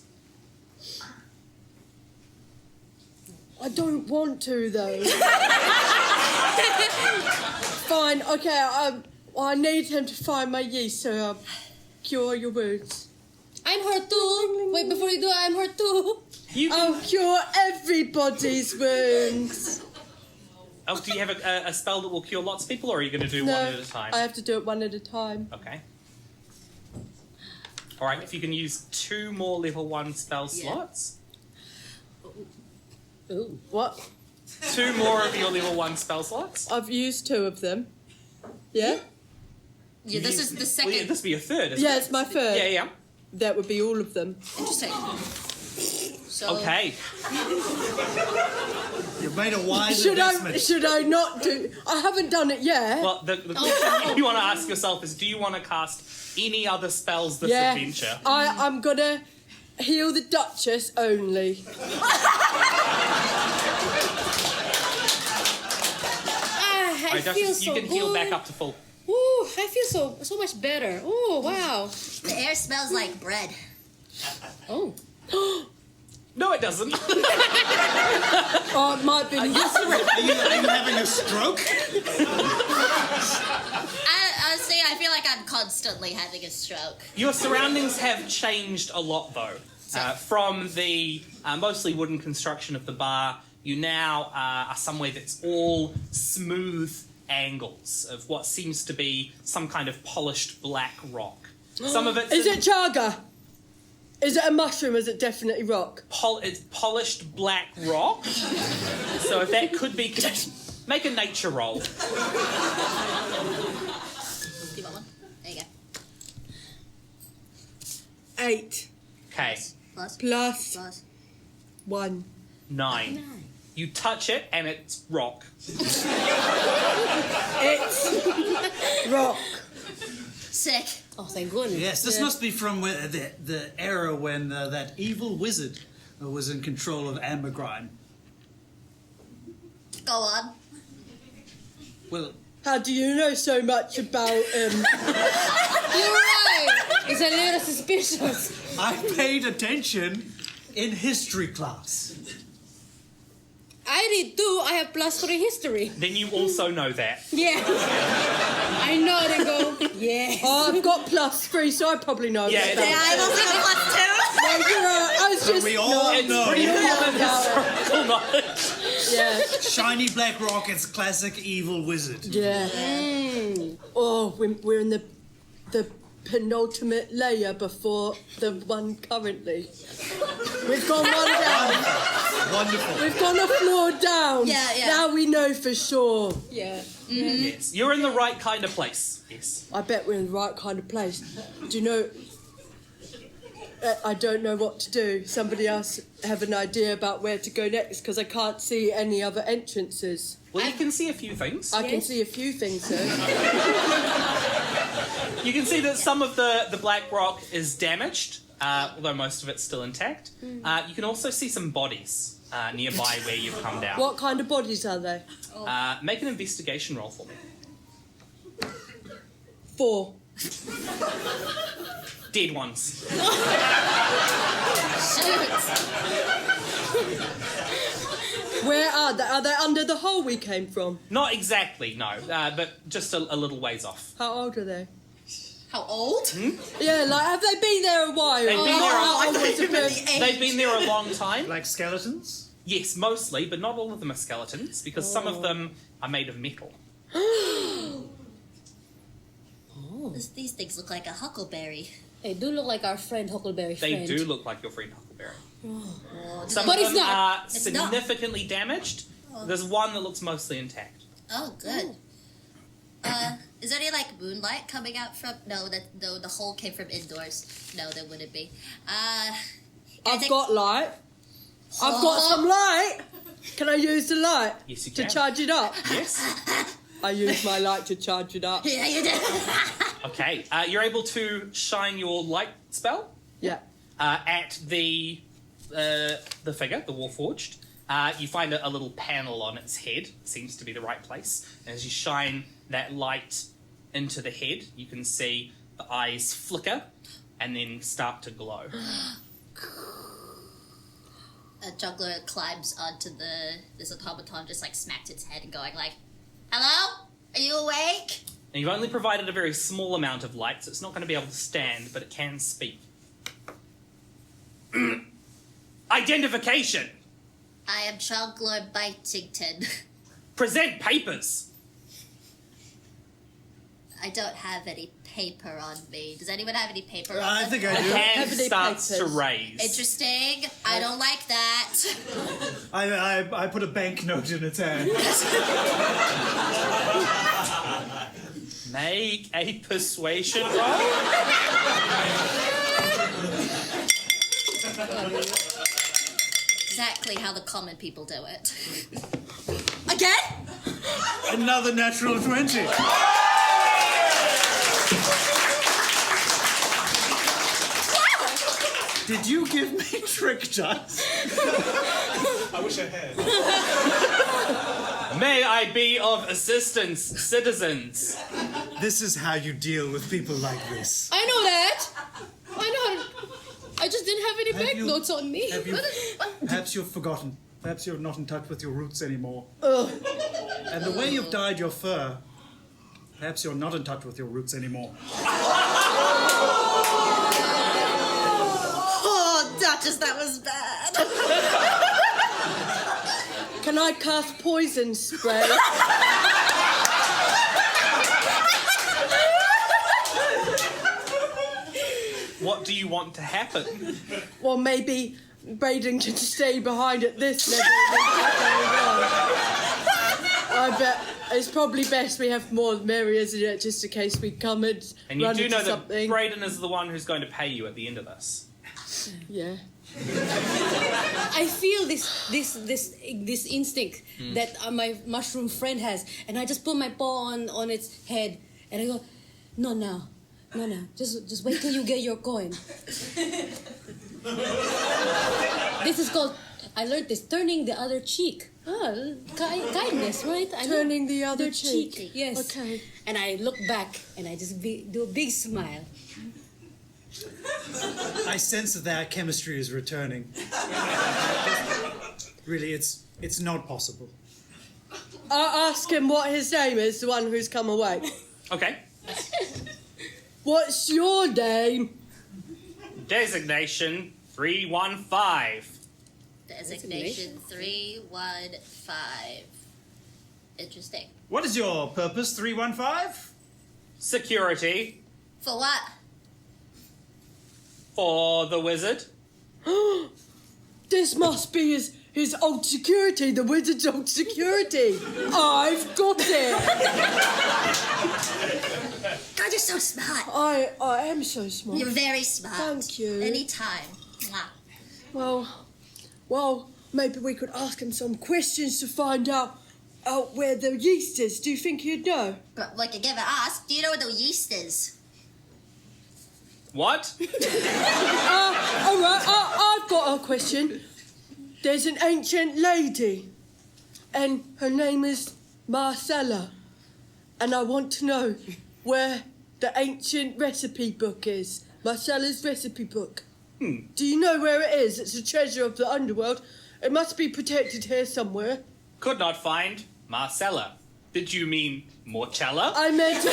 I don't want to, though. Fine, okay, I need him to find my yeast, so I'll cure your wounds. I'm hurt too. Wait, before you do, I'm hurt too. You can... I'll cure everybody's wounds. Oh, do you have a spell that will cure lots of people, or are you going to do No, one at a time? I have to do it one at a time. Okay. All right, if you can use 2 more level 1 spell slots. Ooh. What? 2 more of your level 1 spell slots. I've used 2 of them. Yeah? Yeah, this is the second. Well, yeah, this would be your third, isn't Yeah, it? it's my third. Yeah. That would be all of them. Interesting. So, Okay. You've made a wise Should investment. I not do... I haven't done it yet. Well, the question you want to ask yourself is, do you want to cast any other spells this adventure? I'm gonna heal the Duchess only. I feel so you can good. heal back up to full. Ooh, I feel so much better. Oh, wow. the air smells like bread. Oh. No, it doesn't. Oh, it might be... Are you having a stroke? Honestly, I feel like I'm constantly having a stroke. Your surroundings have changed a lot, though. From the mostly wooden construction of the bar, you now are somewhere that's all smooth angles of what seems to be some kind of polished black rock. Some of Is it chaga? Is it a mushroom? Is it definitely rock? It's polished black rock. So if that could be... Make a nature roll. Do you want one? There you go. 8 Okay, Plus. plus Plus. 1. 9. You touch it and it's rock. It's rock. Sick. Oh, thank goodness. Yes, this must be from the era when that evil wizard was in control of Ambergrind. Go on. Well, How do you know so much about You're right. It's a little suspicious. I paid attention in history class. I did too. I have +3 history. Then you also know that. Yeah. I know they go. Yes. Oh, I've got +3, so I probably know Yeah, about Yeah, I also got +2. No, you're right. I was just... We all It's know. pretty common historical knowledge. Yeah. Shiny black rock is classic evil wizard. Yeah. Oh, we're in the penultimate layer before the one currently. We've gone one down. Wonderful. We've gone a floor down. Yeah. Now we know for sure. Yeah. Yes, you're in the right kind of place. Yes. I bet we're in the right kind of place. Do you know... I don't know what to do. Somebody else have an idea about where to go next, because I can't see any other entrances. Well, you can see a few things. I can see a few things, sir. You can see that some of the black rock is damaged, although most of it's still intact. You can also see some bodies nearby where you've come down. What kind of bodies are they? Make an investigation roll for me. 4. Dead ones. Where are they? Are they under the hole we came from? Not exactly, no, but just a little ways off. How old are they? How old? Yeah, like, have they been there a while? They've been there I thought you meant the age. They've been there a long time. Like skeletons? Yes, mostly, but not all of them are skeletons, because some of them are made of metal. These things look like a huckleberry. They do look like our friend Huckleberry They friend. do look like your friend Huckleberry. Some But of it's them not. are It's not. significantly damaged. There's one that looks mostly intact. Oh, good. Is there any like moonlight coming out from? No, the hole came from indoors. No, there wouldn't be. I've got light. I've got some light. Can I use the light? Yes, you To can. charge it up? Yes. I use my light to charge it up. Yeah, you did. Okay. You're able to shine your light spell Yeah. at the figure, the Warforged. You find a little panel on its head. Seems to be the right place. And as you shine that light into the head, you can see the eyes flicker and then start to glow. A juggler climbs onto this automaton, just like smacks its head and going like, "Hello? Are you awake?" And you've only provided a very small amount of light, so it's not going to be able to stand, but it can speak. Identification! I am Juggler Bitington. Present papers! I don't have any paper on me. Does anyone have any paper on I them? think I The do. hand Ebony starts to papers. raise. Interesting. I don't like that. I put a banknote in its hand. Make a persuasion roll. Exactly how the common people do it. Again? Another natural 20. Did you give me trick dice? I wish I had. May I be of assistance, citizens? This is how you deal with people like this. I know that. I know. I just didn't have any Have you- banknotes on me. Have you, perhaps you've forgotten. Perhaps you're not in touch with your roots anymore. Ugh. And the way you've dyed your fur, perhaps you're not in touch with your roots anymore. Oh, Duchess, that was bad. Can I cast poison spray? What do you want to happen? Well, maybe Brendon can stay behind at this level. I bet it's probably best we have more merry, isn't it? Just in case we come and And you run do into know that something. Brayden is the one who's going to pay you at the end of this. Yeah. I feel this instinct that my mushroom friend has, and I just put my paw on its head, and I go, no, just wait till you get your coin. This is called, I learned this, turning the other cheek. Oh, kindness, right? I know. Turning the other Their cheek. Yes. Okay. And I look back, and I just do a big smile. I sense that their chemistry is returning. Really, it's not possible. I'll ask him what his name is, the one who's come away. Okay. What's your name? Designation 315. Designation 315. Interesting. What is your purpose, 315? Security For what? for the wizard. This must be his old security, the wizard's old security. I've got it. God, you're so smart. I am so smart. You're very smart. Thank you. Anytime. Mwah. Well, maybe we could ask him some questions to find out where the yeast is. Do you think he'd know? But like I never asked, do you know what the yeast is? What? All right, I've got a question. There's an ancient lady, and her name is Marcella, and I want to know where the ancient recipe book is. Marcella's recipe book. Do you know where it is? It's a treasure of the underworld. It must be protected here somewhere. Could not find Marcella. Did you mean Morcella? I meant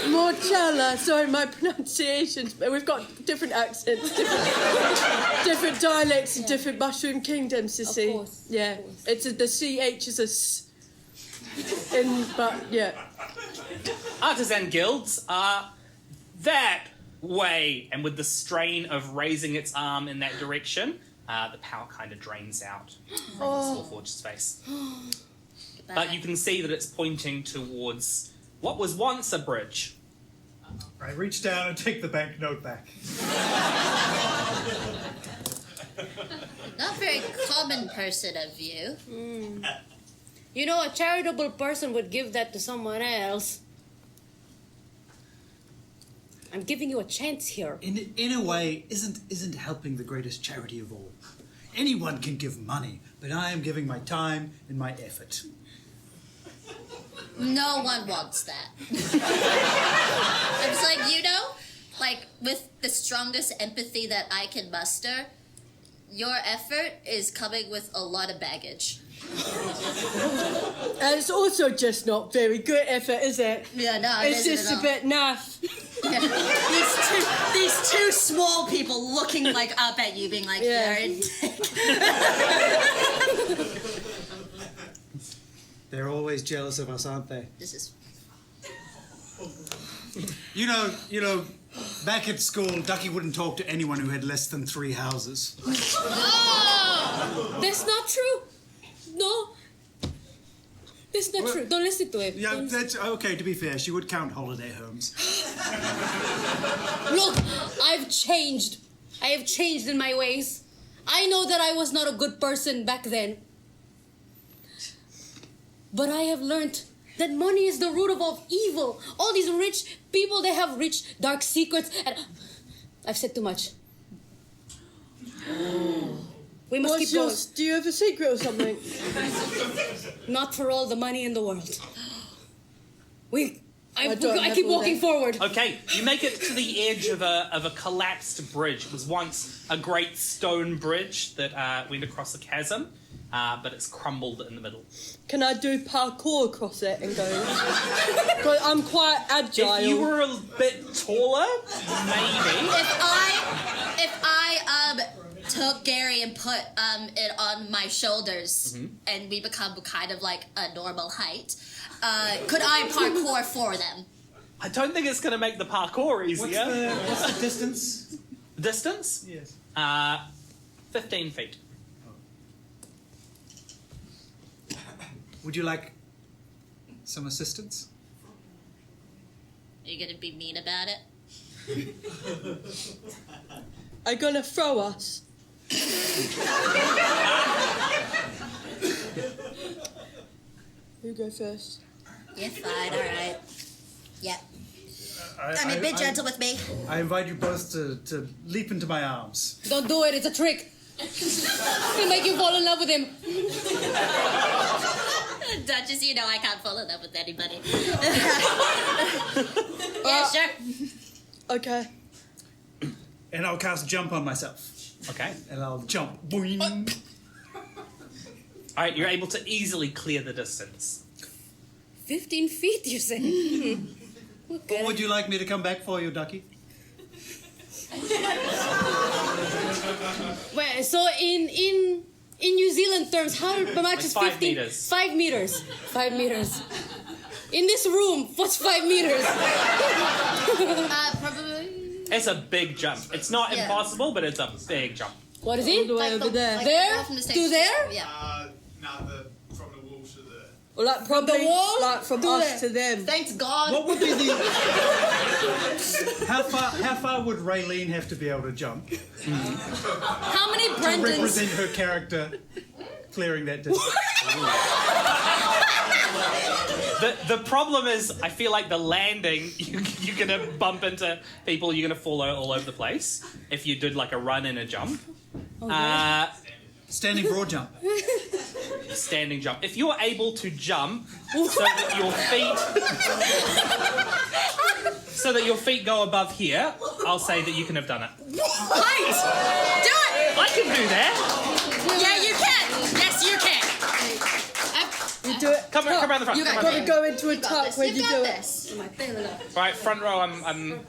Morcella. Sorry, my pronunciations. We've got different accents, different dialects in different mushroom kingdoms. You see, course, yeah. of course. It's the CH is a S. But yeah. Artisan guilds are that way. And with the strain of raising its arm in that direction, the power kind of drains out from the Warforged's face. But you can see that it's pointing towards what was once a bridge. I reach down and take the banknote back. Not very common person of you. You know, a charitable person would give that to someone else. I'm giving you a chance here. In a way, isn't helping the greatest charity of all. Anyone can give money, but I am giving my time and my effort. No one wants that. It's like, like with the strongest empathy that I can muster, your effort is coming with a lot of baggage. And it's also just not very good effort, is it? Yeah, no, it's just a bit naff. Yeah. These two small people looking like up at you, being like, Yeah. "You're in dick." They're always jealous of us, aren't they? This is. You know, back at school, Ducky wouldn't talk to anyone who had less than 3 houses. That's not true. No. That's not true. Don't listen to him. Yeah, Don't- that's okay. To be fair, she would count holiday homes. Look, I've changed. I have changed in my ways. I know that I was not a good person back then. But I have learned that money is the root of all evil. All these rich people, they have rich, dark secrets. And I've said too much. We must keep going. Do you have a secret or something? Not for all the money in the world. I don't have keep all walking that. forward. Okay, you make it to the edge of a collapsed bridge. It was once a great stone bridge that went across a chasm, but it's crumbled in the middle. Can I do parkour across it and go? But I'm quite agile. If you were a bit taller, maybe. If I took Gary and put it on my shoulders, and we become kind of like a normal height, could I parkour for them? I don't think it's going to make the parkour easier. What's the distance? Distance? Yes. 15 feet. Would you like some assistance? Are you gonna be mean about it? Are you gonna throw us? You go first. You're fine, alright. Yep. I mean, be gentle with me. I invite you both to leap into my arms. Don't do it. It's a trick. It'll make you fall in love with him. Duchess, you know I can't fall in love with anybody. Yeah, sure. Okay. And I'll cast jump on myself. Okay. And I'll jump. Boing. All right, you're able to easily clear the distance. 15 feet, you say? What would you like me to come back for you, Ducky? Wait, so in New Zealand terms, how much is 5 15? meters. 5 meters. 5 meters. In this room, what's 5 meters? Probably. It's a big jump. It's not Yeah. impossible, but it's a big jump. What is All it? the way over there. There? from the To stage. there? Yeah. From the wall to the... Or like probably the wall like from to us there. to them. Thanks God. What would be the... How far would Reylene have to be able to jump to How many Brendons? represent her character clearing that distance? The problem is, I feel like the landing, you're going to bump into people, you're going to fall all over the place if you did like a run and a jump. Standing broad jump. Standing jump. If you're able to jump so that your feet go above here, I'll say that you can have done it. Right! Do it! I can do that. Yeah, you can! Yes, you can! You do it. Come around the front. You come got around Gotta the front. go into a tuck when you do it. this. Right, front row, I'm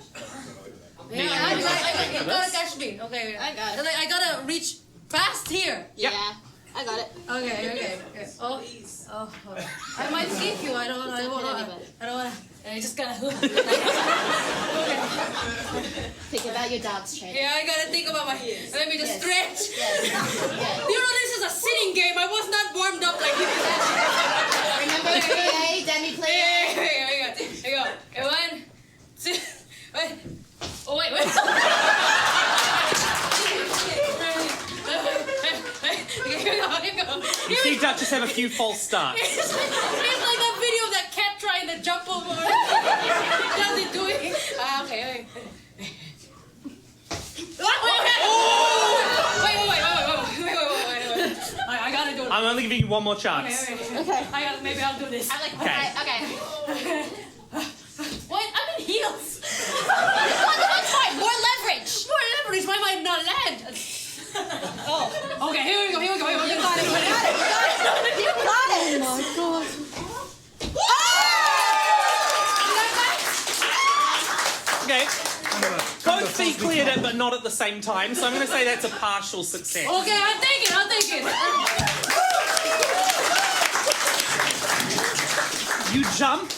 Yeah, you gotta catch me. Okay, I got it. I gotta reach past here. Yeah, I got it. Okay. Oh, I might skip you. I don't want. I just gotta. Think about your dog's training. Yeah, I gotta think about my. Let me just stretch. Yes. You know, this is a sitting game. I was not warmed up like this. Remember plie, demi plie. Here we go. Okay, 1, 2. Wait. Oh wait. Here we go. You see Duchess have a few false starts. It's like that video of that cat trying to jump over. Does it do it? Okay. giving you one more chance. Okay. Maybe I'll do this. Okay. Wait, I'm in heels. That's fine. More leverage. More leverage. Why might not land? Oh. Okay. Here we go. You got it. Oh my god. Okay. Both feet cleared it, but not at the same time, so I'm going to say that's a partial success. Okay, I'll take it. You jump.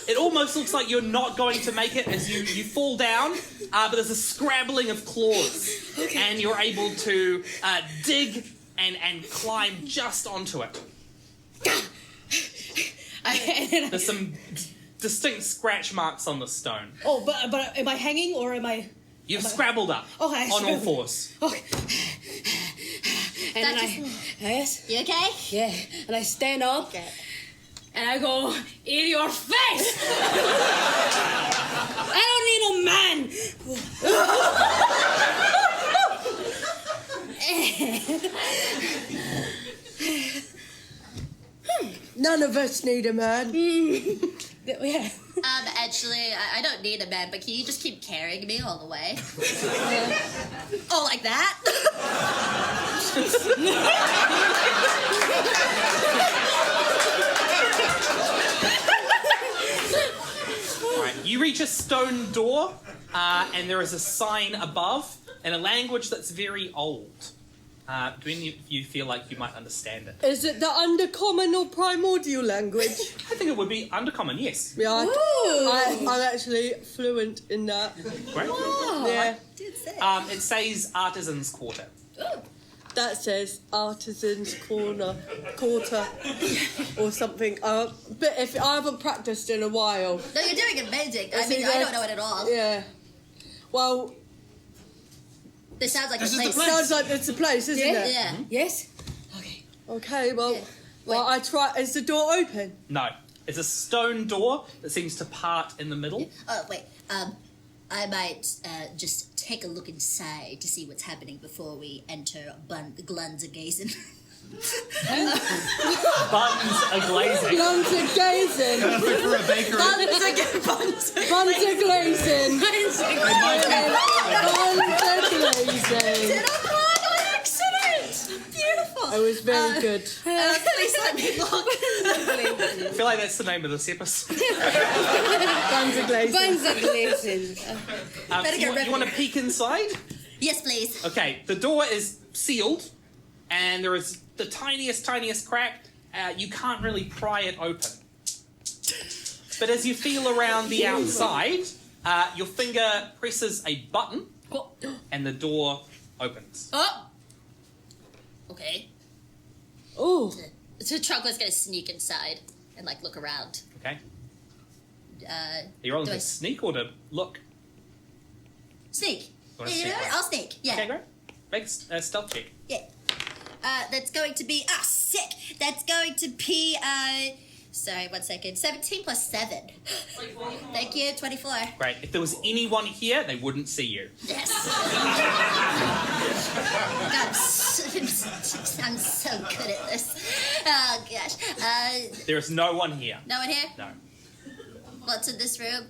It almost looks like you're not going to make it as you fall down, but there's a scrabbling of claws. And you're able to dig and climb just onto it. There's some distinct scratch marks on the stone. Oh, but am I hanging or am I... You've scrabbled up Okay, on all fours. Okay. And then yes? You okay? Yeah. And I stand up. Okay. And I go, in your face! I don't need a man! None of us need a man. Yeah. Actually, I don't need a man, but can you just keep carrying me all the way? Oh, like that? Right, you reach a stone door, and there is a sign above in a language that's very old. Do any of you feel like you might understand it? Is it the undercommon or primordial language? I think it would be Undercommon, yes. Yeah, I'm actually fluent in that. Great. Yeah. It says Artisans Quarter. That says artisans quarter or something. But if I haven't practiced in a while. No, you're doing amazing. I See, mean, I don't know it at all. Yeah. Well, This sounds like This a is the place. place. sounds like it's a place, isn't it? Yeah. Yes? Okay. Okay, well, Yeah. well, I try. Is the door open? No. It's a stone door that seems to part in the middle. Oh, wait. I might just take a look inside to see what's happening before we enter Glunzagazen. Buns are glazing. Buns are gazing. Perfect for a bakery. Buns are glazing. Buns are glazing. Did I cry by accident? Beautiful. It was very good. Please let me look. I feel like that's the name of this episode. Buns are glazing. Buns are glazing. Better get You want to peek inside? Yes, please. Okay, the door is sealed, and there is the tiniest crack. You can't really pry it open. But as you feel around the outside, your finger presses a button, and the door opens. Oh. Okay. Oh, So Chocolate's gonna sneak inside and like look around. Okay. Uh, Are you rolling Do I- to sneak or to look? sneak. Wanna Yeah, you sneak, know what? right? I'll sneak. Yeah. Okay, great. Make a stealth check. Yeah. That's going to be sick. That's going to be sorry, 1 second. 17 plus 7. Thank you. 24. Great. If there was anyone here, they wouldn't see you. Yes. God, I'm so good at this. Oh gosh. There is no one here. No one here? No. What's in this room?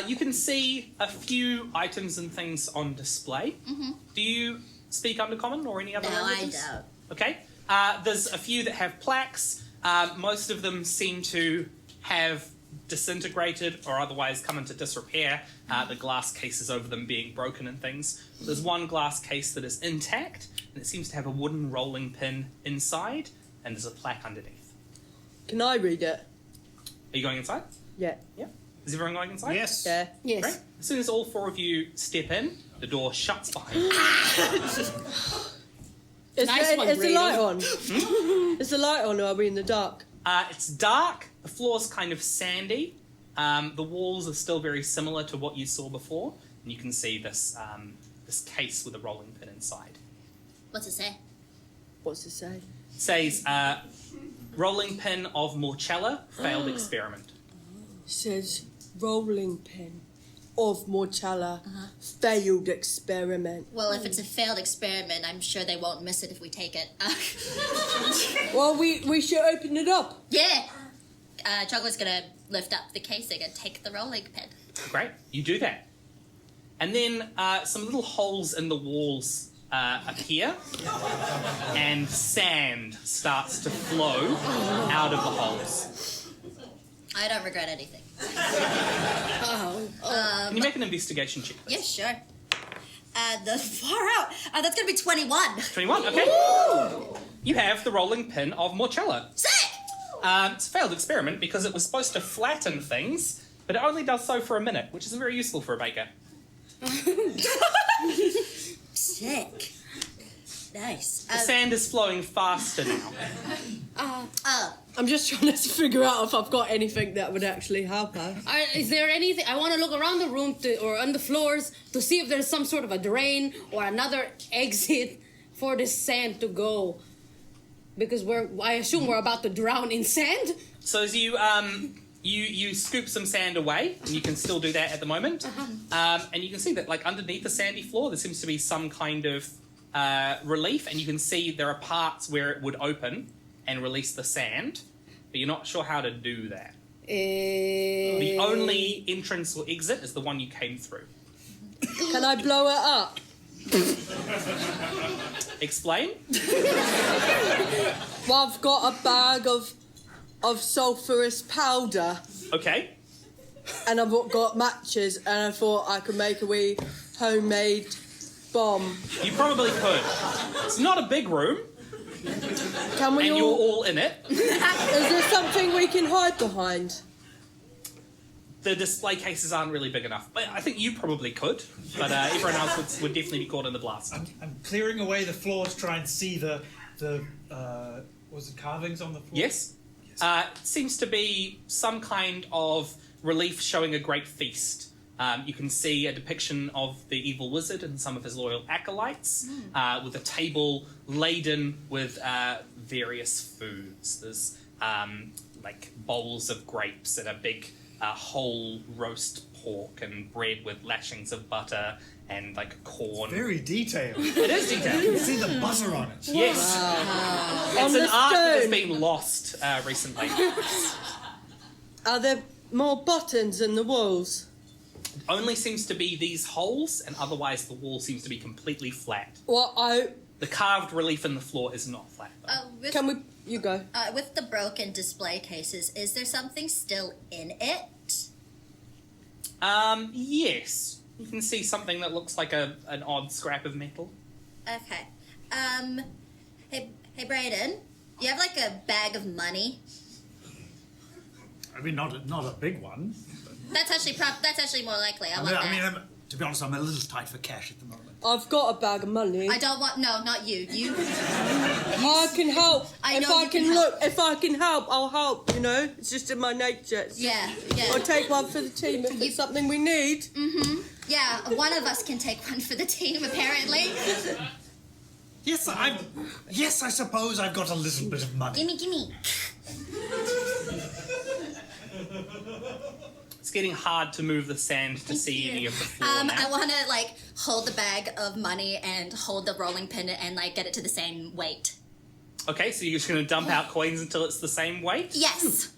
You can see a few items and things on display. Mm-hmm. Do you speak Undercommon or any other No, I languages? don't. Okay. There's a few that have plaques. Most of them seem to have disintegrated or otherwise come into disrepair. The glass cases over them being broken and things. There's one glass case that is intact, and it seems to have a wooden rolling pin inside, and there's a plaque underneath. can I read it? Are you going inside? Yeah. Yeah. Is everyone going inside? Yes. Yeah. Yes. Great. As soon as all four of you step in, the door shuts behind you. Is, Nice the, one, is the light on? Hmm? Is the light on or are we in the dark? It's dark. The floor's kind of sandy. The walls are still very similar to what you saw before, and you can see this this case with a rolling pin inside. What's it say? What's it say? It says, rolling pin of Morchella, failed experiment. It says rolling pin. of Morchella. Failed experiment. Well, if it's a failed experiment, I'm sure they won't miss it if we take it. Well, we should open it up. Yeah. Chocolate's gonna lift up the casing and take the rolling pin. Great, you do that. And then some little holes in the walls appear, and sand starts to flow out of the holes. I don't regret anything. Can you make an investigation check, please? Yeah, sure. The far out. That's gonna be 21. 21, okay. Woo! You have the rolling pin of Morchella. Sick! It's a failed experiment because it was supposed to flatten things, but it only does so for a minute, which isn't very useful for a baker. Sick. Nice. The sand is flowing faster now. I'm just trying to figure out if I've got anything that would actually help us. Is there anything? I want to look around the room or on the floors to see if there's some sort of a drain or another exit for this sand to go. Because I assume we're about to drown in sand. So as you you scoop some sand away, and you can still do that at the moment, and you can see that like underneath the sandy floor there seems to be some kind of relief, and you can see there are parts where it would open and release the sand, but you're not sure how to do that. The only entrance or exit is the one you came through. Can I blow it up? Explain? Well, I've got a bag of sulphurous powder, Okay. and I've got matches, and I thought I could make a wee homemade bomb. You probably could. It's not a big room, Can we and you're all in it. Is there something we can hide behind? The display cases aren't really big enough. But I think you probably could, but everyone else would definitely be caught in the blast. I'm clearing away the floor to try and see the was it carvings on the floor? Yes. Seems to be some kind of relief showing a great feast. You can see a depiction of the evil wizard and some of his loyal acolytes, with a table laden with various foods. There's like bowls of grapes and a big whole roast pork and bread with lashings of butter and like corn. Very detailed. It is detailed. You can see the butter on it. Yes. It's On an the art that has stone. been lost recently. Are there more buttons in the walls? Only seems to be these holes, and otherwise the wall seems to be completely flat. Well, The carved relief in the floor is not flat, though. can we? You go. With the broken display cases, is there something still in it? Yes. You can see something that looks like an odd scrap of metal. Okay. Hey, Brendon, you have like a bag of money? I mean, not a big one. That's actually more likely. I want that. To be honest, I'm a little tight for cash at the moment. I've got a bag of money. I don't want. No, not you. You. I can help. I know if I you can can look, if I can help, I'll help. You know, it's just in my nature. Yeah. I'll take one for the team if it's something we need. Yeah. One of us can take one for the team, apparently. Yes, I suppose I've got a little bit of money. Gimme. It's getting hard to move the sand to see any of the floor now. I want to like hold the bag of money and hold the rolling pin and like get it to the same weight. Okay, so you're just going to dump out coins until it's the same weight? Yes.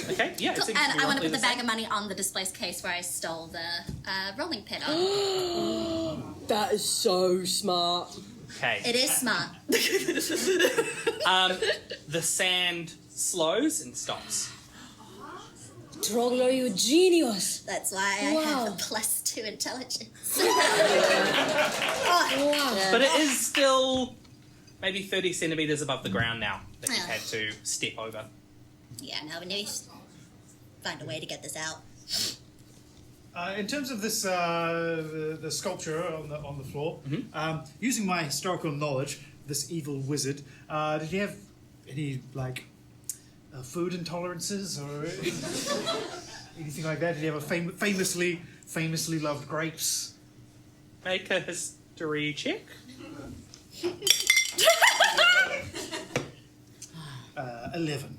Okay, yeah. It seems to And be I want roughly to put the bag same. of money on the display case where I stole the rolling pin on. That is so smart. Okay. It is smart. The sand slows and stops. Troggler, you genius. That's why I have a +2 intelligence. Wow. But it is still maybe 30 centimetres above the ground now that you've had to step over. Yeah, no, we need to find a way to get this out. In terms of this, the sculpture on the floor, using my historical knowledge, this evil wizard, did he have any like food intolerances or anything like that? Did he have a famously loved grapes? Make a history check. 11.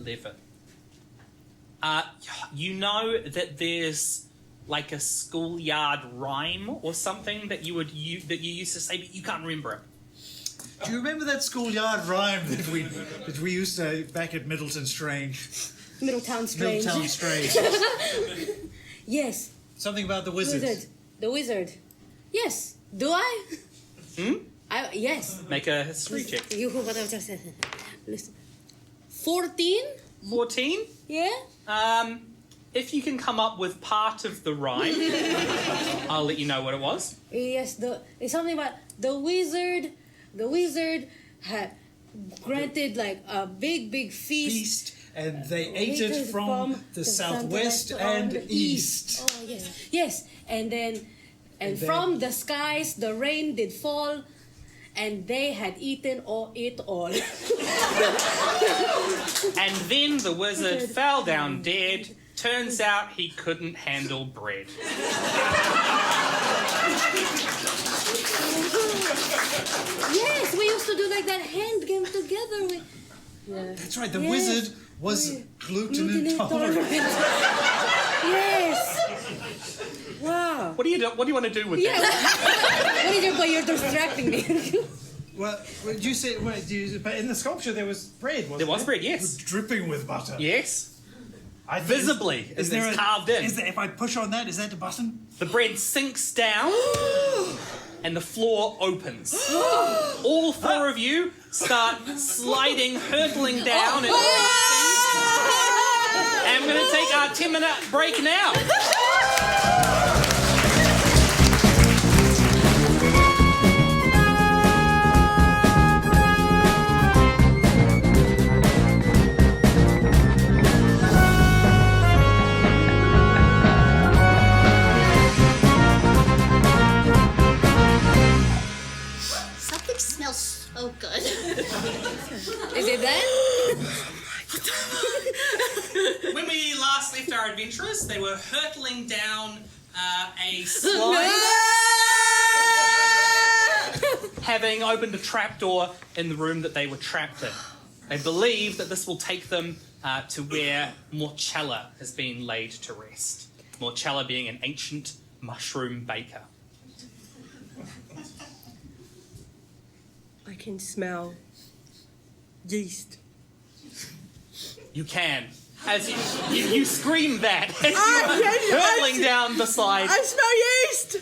11. You know that there's like a schoolyard rhyme or something that you used to say, but you can't remember it. Do you remember that schoolyard rhyme that we used to back at Middleton Strange? Middletown Strange. Middletown Strange. Yes. Something about the wizard. The wizard. Yes. Do I? Yes. Make a history check. Listen. 14? 14? Yeah? If you can come up with part of the rhyme, I'll let you know what it was. Yes, it's something about the wizard. The wizard had granted like a big feast. And they ate it from the southwest and east. Oh yes. And then from the skies the rain did fall, and they had eaten it all. And then the wizard fell down dead. Turns out he couldn't handle bread. Yes, we used to do like that hand game together. That's right, the wizard was gluten intolerant. Yes. Wow. What do you want to do with that? What is your point? You're distracting me. Well, did you say? But in the sculpture there was bread. Wasn't There was bread, yes. It was dripping with butter. Yes. Visibly, it's carved in. If I push on that, is that the button? The bread sinks down, and the floor opens. All four of you start sliding, hurtling down at great speed. And we're going to take our 10-minute break now. Something smells so good. Is it that? When we last left our adventurers, they were hurtling down a slide, having opened a trapdoor in the room that they were trapped in. They believe that this will take them to where Morchella has been laid to rest. Morchella being an ancient mushroom baker. I can smell yeast. You can. As you scream that as you're hurtling down the slide. I smell yeast!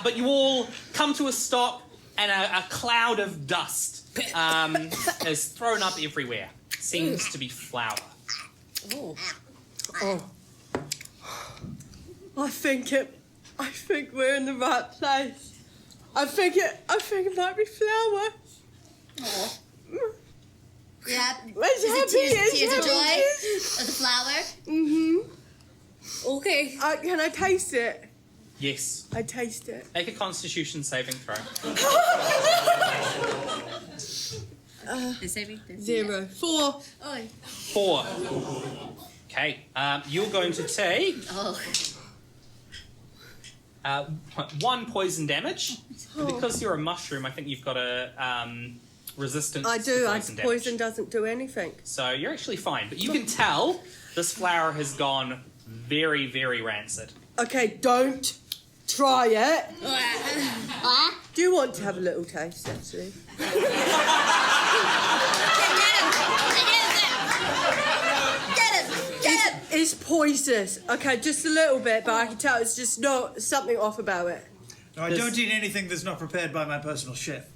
But you all come to a stop, and a cloud of dust is thrown up everywhere. Seems to be flour. Oh. I think we're in the right place. I think it might be flour. Yeah. It's Is happy, it it's tears of happy. joy of the flower? Okay. Can I taste it? Yes. I taste it. Make a Constitution saving throw. The saving? 0. 4. Oh. 4. Okay. You're going to take Oh. 1 poison damage. Because you're a mushroom, I think you've got a resistance I to do. poison damage. Poison doesn't do anything. So you're actually fine. But you can tell this flour has gone very, very rancid. Okay, don't try it. Do you want to have a little taste, actually? Get him! It's poisonous. Okay, just a little bit, but I can tell it's just not something off about it. No, I don't eat anything that's not prepared by my personal chef.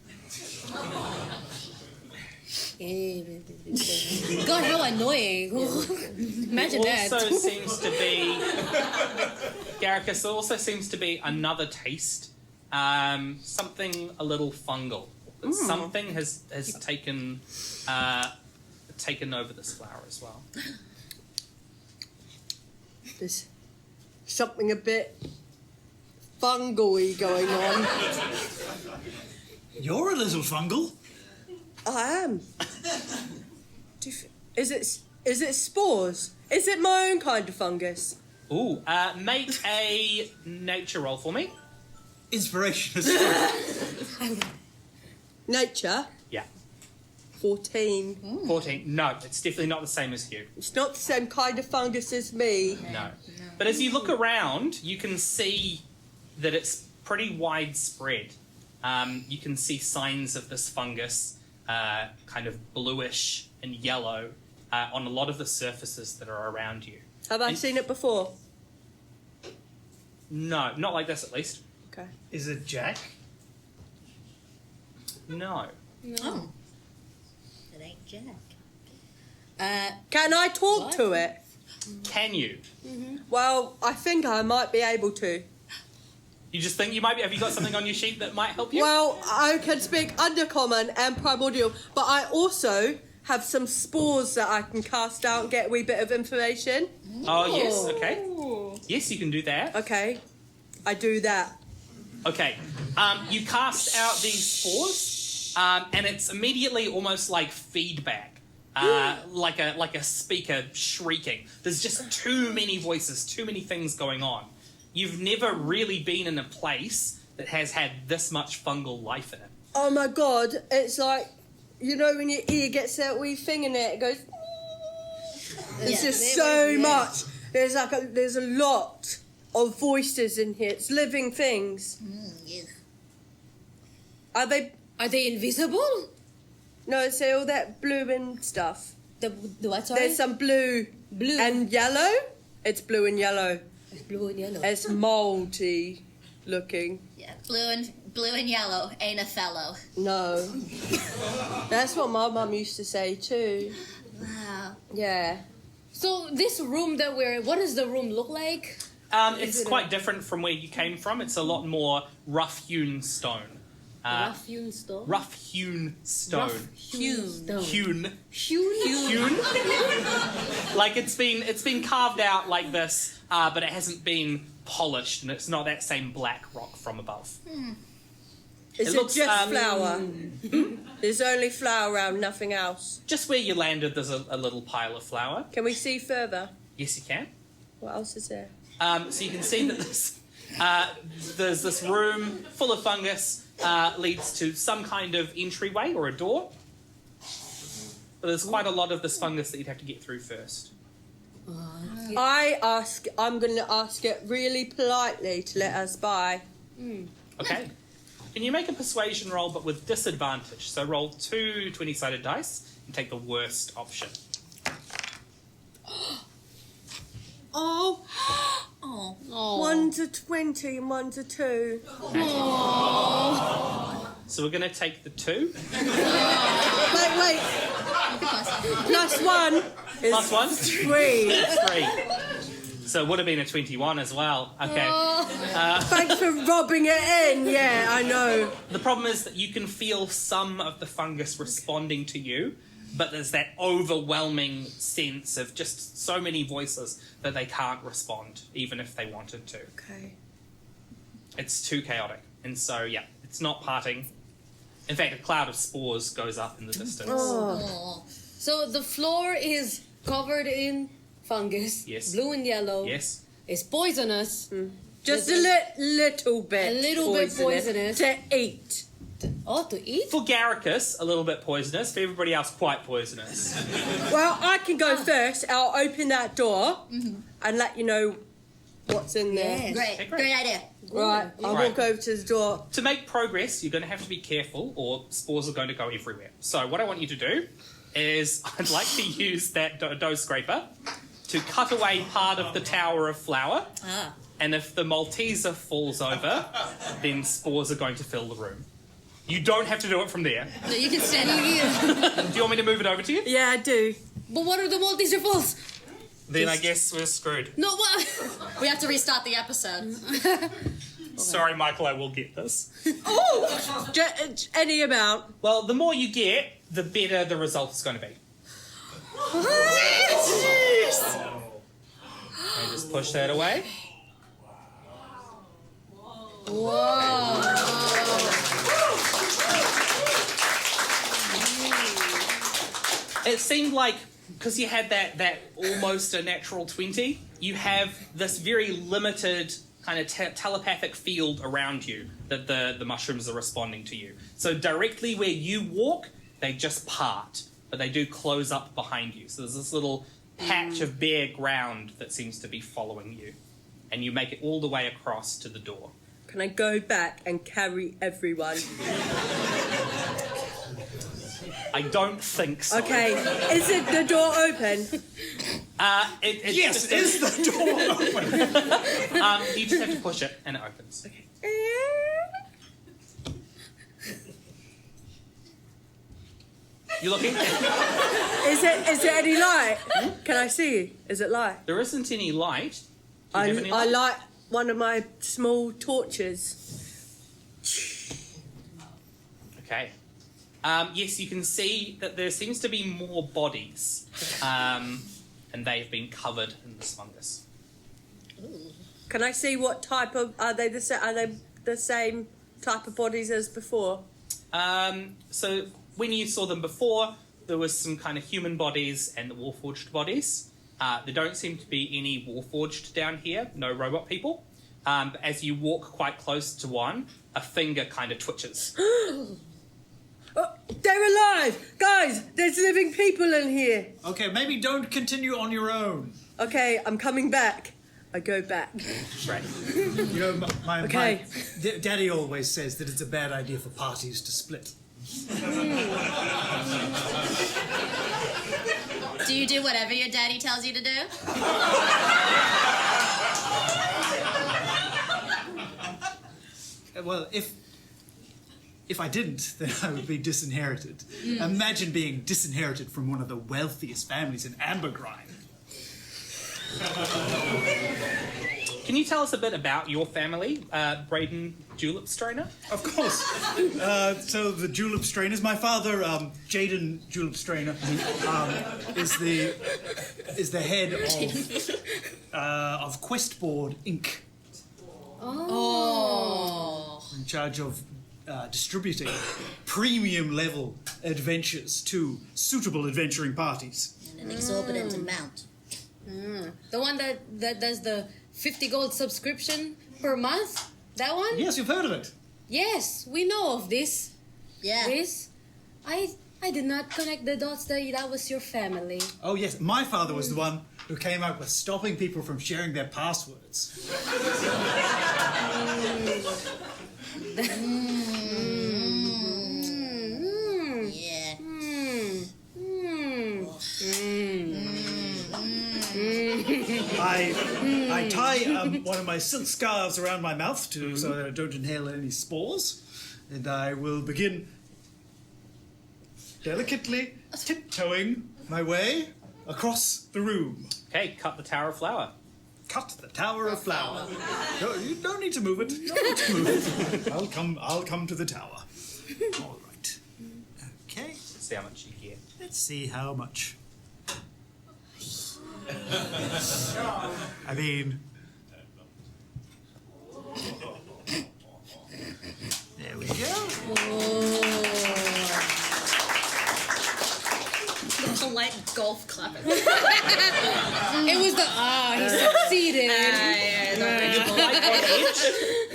God, how annoying. Imagine that. Also seems to be... Garricus, there also seems to be another taste. Something a little fungal. Something has taken over this flour as well. There's something a bit fungal-y going on. You're a little fungal. I am. Is it spores? Is it my own kind of fungus? Ooh, make a nature roll for me. Inspiration is strong. Nature? Yeah. 14. 14. No, it's definitely not the same as you. It's not the same kind of fungus as me. No. But as you look around, you can see that it's pretty widespread. You can see signs of this fungus, kind of bluish and yellow, on a lot of the surfaces that are around you. Have I seen it before? No, not like this at least. Okay. Is it Jack? No. Oh. It ain't Jack. Can I talk to it? Can you? Well, I think I might be able to. You just think you might be... Have you got something on your sheet that might help you? Well, I can speak Undercommon and Primordial, but I also have some spores that I can cast out and get a wee bit of information. Oh, yes, okay. Yes, you can do that. Okay, I do that. Okay. You cast out these spores, and it's immediately almost like feedback. Like a speaker shrieking. There's just too many voices, too many things going on. You've never really been in a place that has had this much fungal life in it. Oh my god, it's like, you know when your ear gets that wee thing in it goes... It's just so much. There's a lot of voices in here. It's living things. Yes. Are they invisible? No, it's all that blue and stuff. The what? Sorry. There's some blue and yellow. It's blue and yellow. It's blue and yellow. It's mouldy looking. Yeah, blue and yellow ain't a fellow. No. That's what my mum used to say too. Wow. Yeah. So this room that we're in, what does the room look like? It's quite different from where you came from. It's a lot more rough-hewn stone. Rough-hewn stone? Rough-hewn stone. Rough-hewn stone. Hewn. Hewn? Like it's been carved out like this, but it hasn't been polished, and it's not that same black rock from above. Is it looks, just flour? There's only flour around, nothing else. Just where you landed, there's a little pile of flour. Can we see further? Yes, you can. What else is there? So you can see that there's this room full of fungus, leads to some kind of entryway or a door. But there's quite a lot of this fungus that you'd have to get through first. I'm going to ask it really politely to let us by. Okay. Can you make a persuasion roll, but with disadvantage? So roll 2 20-sided dice and take the worst option. Oh, Oh. 1 to 20 and 1 to 2. So we're going to take the 2. Wait. Plus 1 is Plus 1? 3. 3. So it would have been a 21 as well. Okay. Thanks for rubbing it in. Yeah, I know. The problem is that you can feel some of the fungus responding to you, but there's that overwhelming sense of just so many voices that they can't respond, even if they wanted to. Okay. It's too chaotic. And so, yeah, it's not parting. In fact, a cloud of spores goes up in the distance. Oh. So the floor is covered in fungus. Yes. Blue and yellow. Yes. It's poisonous. Just a little bit. A little bit poisonous. To eat. Oh, to eat? For Garricus, a little bit poisonous. For everybody else, quite poisonous. Well, I can go first. I'll open that door and let you know what's in there. Yes. Great. Okay, Great idea. Right, I'll Right. walk over to the door. To make progress, you're going to have to be careful, or spores are going to go everywhere. So what I want you to do is, I'd like to use that dough scraper to cut away part of the tower of flour. And if the Malteser falls over, then spores are going to fill the room. You don't have to do it from there. So you can stand here. Do you want me to move it over to you? Yeah, I do. But what are the Malteser falls? Then I guess we're screwed. No, what? We have to restart the episode. Sorry, Michael, I will get this. Oh! Any amount. Well, the more you get, the better the result is going to be. And just push that away. It seemed like, because you had that almost a natural 20, you have this very limited kind of telepathic field around you that the mushrooms are responding to you. So directly where you walk, they just part, but they do close up behind you. So there's this little patch of bare ground that seems to be following you. And you make it all the way across to the door. Can I go back and carry everyone? I don't think so. Okay, is it the door open? Yes, is the door open? You just have to push it and it opens. Okay. You looking? Is there any light? Can I see? Is it light? There isn't any light. Do you have any I light? light one of my small torches. Okay. Yes, you can see that there seems to be more bodies, and they've been covered in this fungus. Can I see what type of are they the same type of bodies as before? So when you saw them before, there was some kind of human bodies and the warforged bodies. There don't seem to be any warforged down here, no robot people. But as you walk quite close to one, a finger kind of twitches. Oh, they're alive! Guys, there's living people in here. Okay, maybe don't continue on your own. Okay, I'm coming back. I go back. Right. You know, my Okay. Daddy always says that it's a bad idea for parties to split. Do you do whatever your daddy tells you to do? Well, if I didn't, then I would be disinherited. Imagine being disinherited from one of the wealthiest families in Ambergrind. Can you tell us a bit about your family, Brendon Julep Strainer? Of course. So the Julep Strainers, my father, Jaden Julep Strainer, is the head of Questboard Inc. Oh. In charge of distributing premium level adventures to suitable adventuring parties. And an exorbitant amount. The one that does the 50 gold subscription per month? That one? Yes, you've heard of it. Yes, we know of this. Yeah. This? I did not connect the dots that was your family. Oh yes, my father was the one who came up with stopping people from sharing their passwords. Yeah. I tie one of my silk scarves around my mouth so that I don't inhale any spores, and I will begin delicately tiptoeing my way across the room. Okay, cut the Tower of Flower. Cut the Tower of Flower. No, you don't need to move it. You don't need to move it. I'll come to the tower. All right. Okay. Let's see how much you get. Let's see how much. I mean, there we go. The polite golf clap. It was the he succeeded.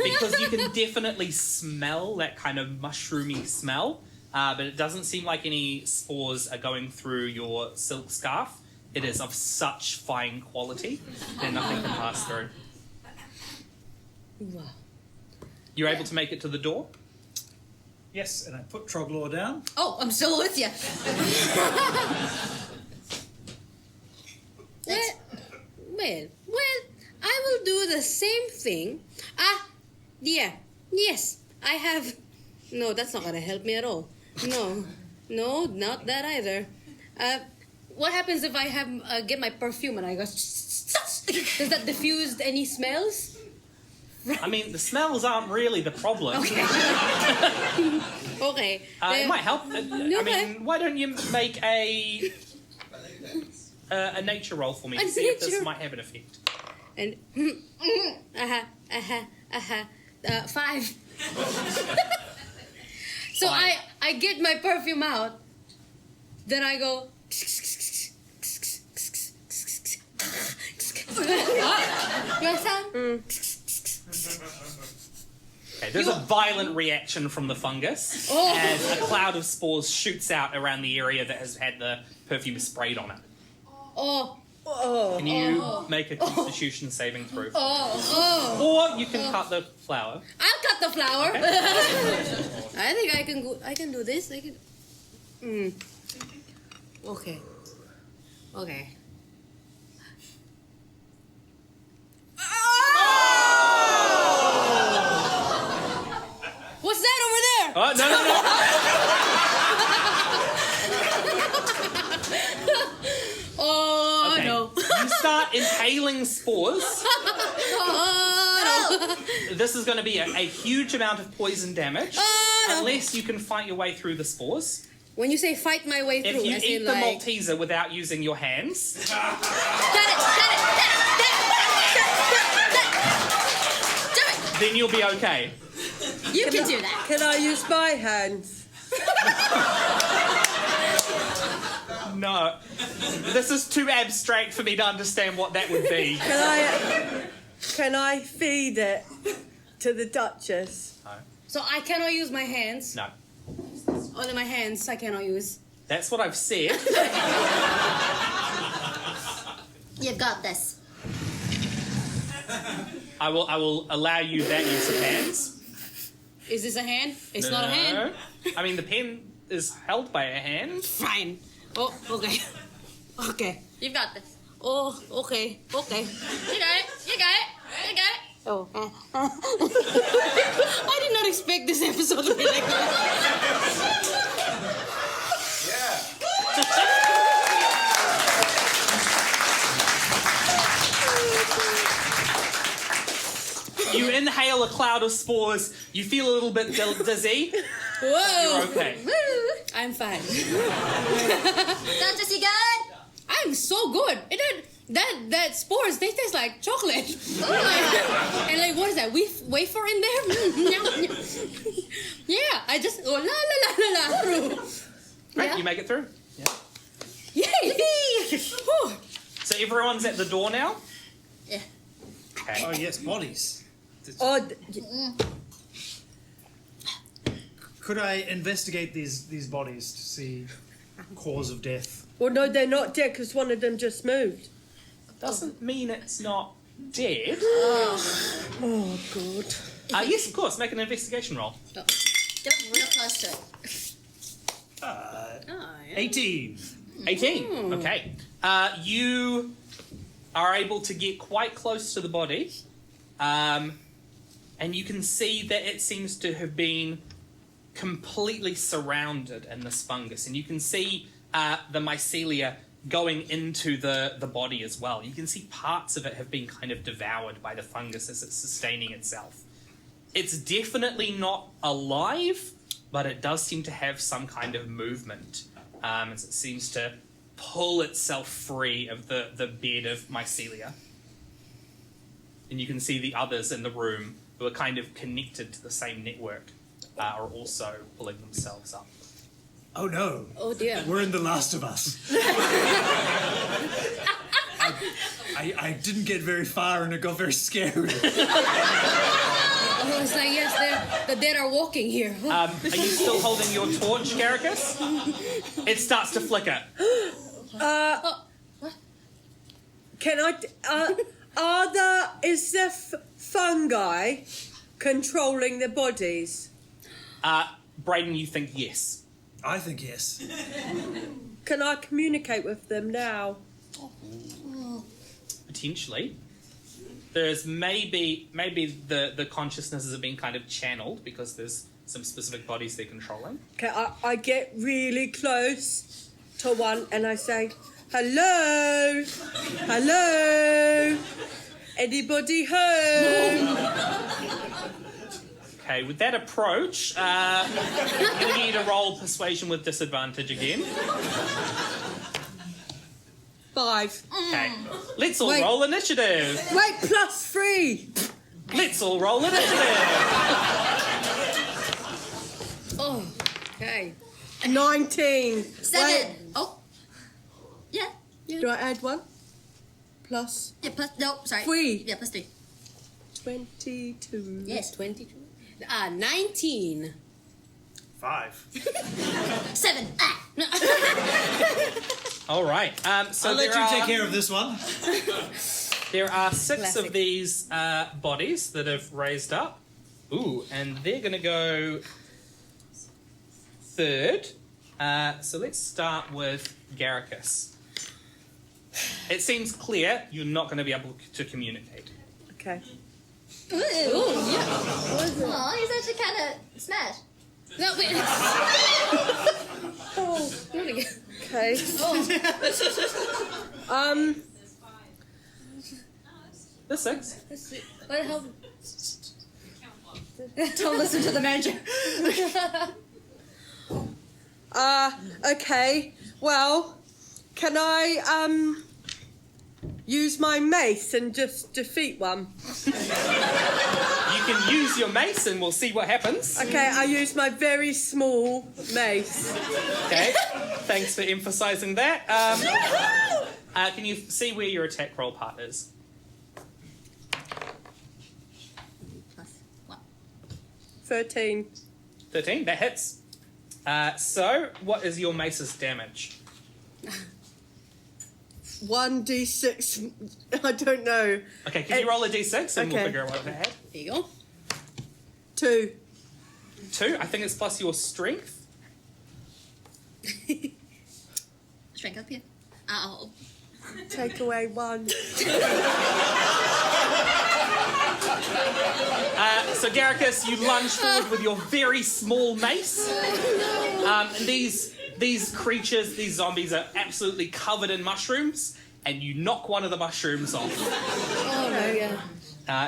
Because you can definitely smell that kind of mushroomy smell, but it doesn't seem like any spores are going through your silk scarf. It is of such fine quality that nothing can pass through. Wow. You're able to make it to the door? Yes, and I put Troglor down. Oh, I'm still with you. Well, I will do the same thing. Yes, I have. No, that's not gonna help me at all. No, not that either. What happens if I have get my perfume and I go? Does that diffuse any smells? I mean, the smells aren't really the problem. Okay. Okay. It might help. I Okay. mean, why don't you make a nature roll for me to see if this nature- might have an effect? And 5. So Fine. I get my perfume out. Then I go. You understand? Okay, there's a violent reaction from the fungus as a cloud of spores shoots out around the area that has had the perfume sprayed on it. Can you make a constitution saving throw? Or you can cut the flower. I'll cut the flower. Okay. I think I can do this. Okay. What's that over there? Oh, no. Oh, Okay. no. You start inhaling spores. This is going to be a huge amount of poison damage. Unless you can fight your way through the spores. When you say fight my way through, If you as eat in the like... Malteser without using your hands, Shut it. Do it. then you'll be okay. You can do that. Can I use my hands? No. This is too abstract for me to understand what that would be. Can I feed it to the Duchess? So I cannot use my hands. No. Only my hands I cannot use. That's what I've said. You've got this. I will allow you that use of hands. Is this a hand? It's not a hand. I mean, the pen is held by a hand. Fine. Oh, okay. Okay. You've got this. Oh, okay. You got it. Oh. I did not expect this episode to be like that. You inhale a cloud of spores. You feel a little bit dizzy. Whoa. You're okay. I'm fine. Duchess, you good? I'm so good. That spores, they taste like chocolate. And like, what is that? Wafer in there? Yeah, I just go la through. Right, Yeah. you make it through. Yay! Whew. So everyone's at the door now? Yeah. Okay. Oh yes, bodies. Could I investigate these bodies to see cause of death? Well, no, they're not dead because one of them just moved. Doesn't mean it's not dead. Oh, God. Yes, of course. Make an investigation roll. Get up real close to it. 18. 18. Okay. You are able to get quite close to the body, and you can see that it seems to have been completely surrounded in this fungus, and you can see the mycelia going into the body as well. You can see parts of it have been kind of devoured by the fungus as it's sustaining itself. It's definitely not alive, but it does seem to have some kind of movement, as it seems to pull itself free of the bed of mycelia. And you can see the others in the room who are kind of connected to the same network are also pulling themselves up. Oh no. Oh dear. We're in The Last of Us. I didn't get very far and it got very scary. Oh, it's like, yes, the dead are walking here. Are you still holding your torch, Caracus? It starts to flicker. Can I... is the fungi controlling the bodies? Brayden, you think yes. I think yes. Can I communicate with them now? Potentially. There's maybe the consciousnesses have been kind of channeled because there's some specific bodies they're controlling. Okay, I get really close to one and I say, hello, hello, anybody home? Okay, with that approach, I'm going to need a roll persuasion with disadvantage again. 5. Okay, let's all Wait. roll initiative. Wait, +3. Let's all roll initiative. Oh, okay. 19. 7. Wait, Oh. Yeah. do I add 1? Plus Yeah, plus... No, sorry. 3. Yeah, plus 3. 22. Yes. 22. 19. 5. 7. Ah. All right. So I'll let you take care of this one. There are 6 Classic. of these bodies that have raised up. Ooh, and they're going to go third. So let's start with Garricus. It seems clear you're not going to be able to communicate. Okay. Ooh, yeah. Oh, he's actually kind of smashed. No, wait. Oh, Okay. okay. The 6. What, how... Don't listen to the manager. Okay. Well, can I use my mace and just defeat one? You can use your mace and we'll see what happens. Okay, I use my very small mace. Okay. Thanks for emphasising that. Can you see where your attack roll part is? What? 13. 13. That hits. So, what is your mace's damage? 1d6. I don't know. Okay, can you roll a d6 and we'll Okay. figure out what it had? There you go. 2. 2. I think it's plus your strength. Shrink up here. Oh. Take away 1. So Garricus, you lunge forward with your very small mace. And these creatures, these zombies, are absolutely covered in mushrooms, and you knock one of the mushrooms off, Oh, no, yeah.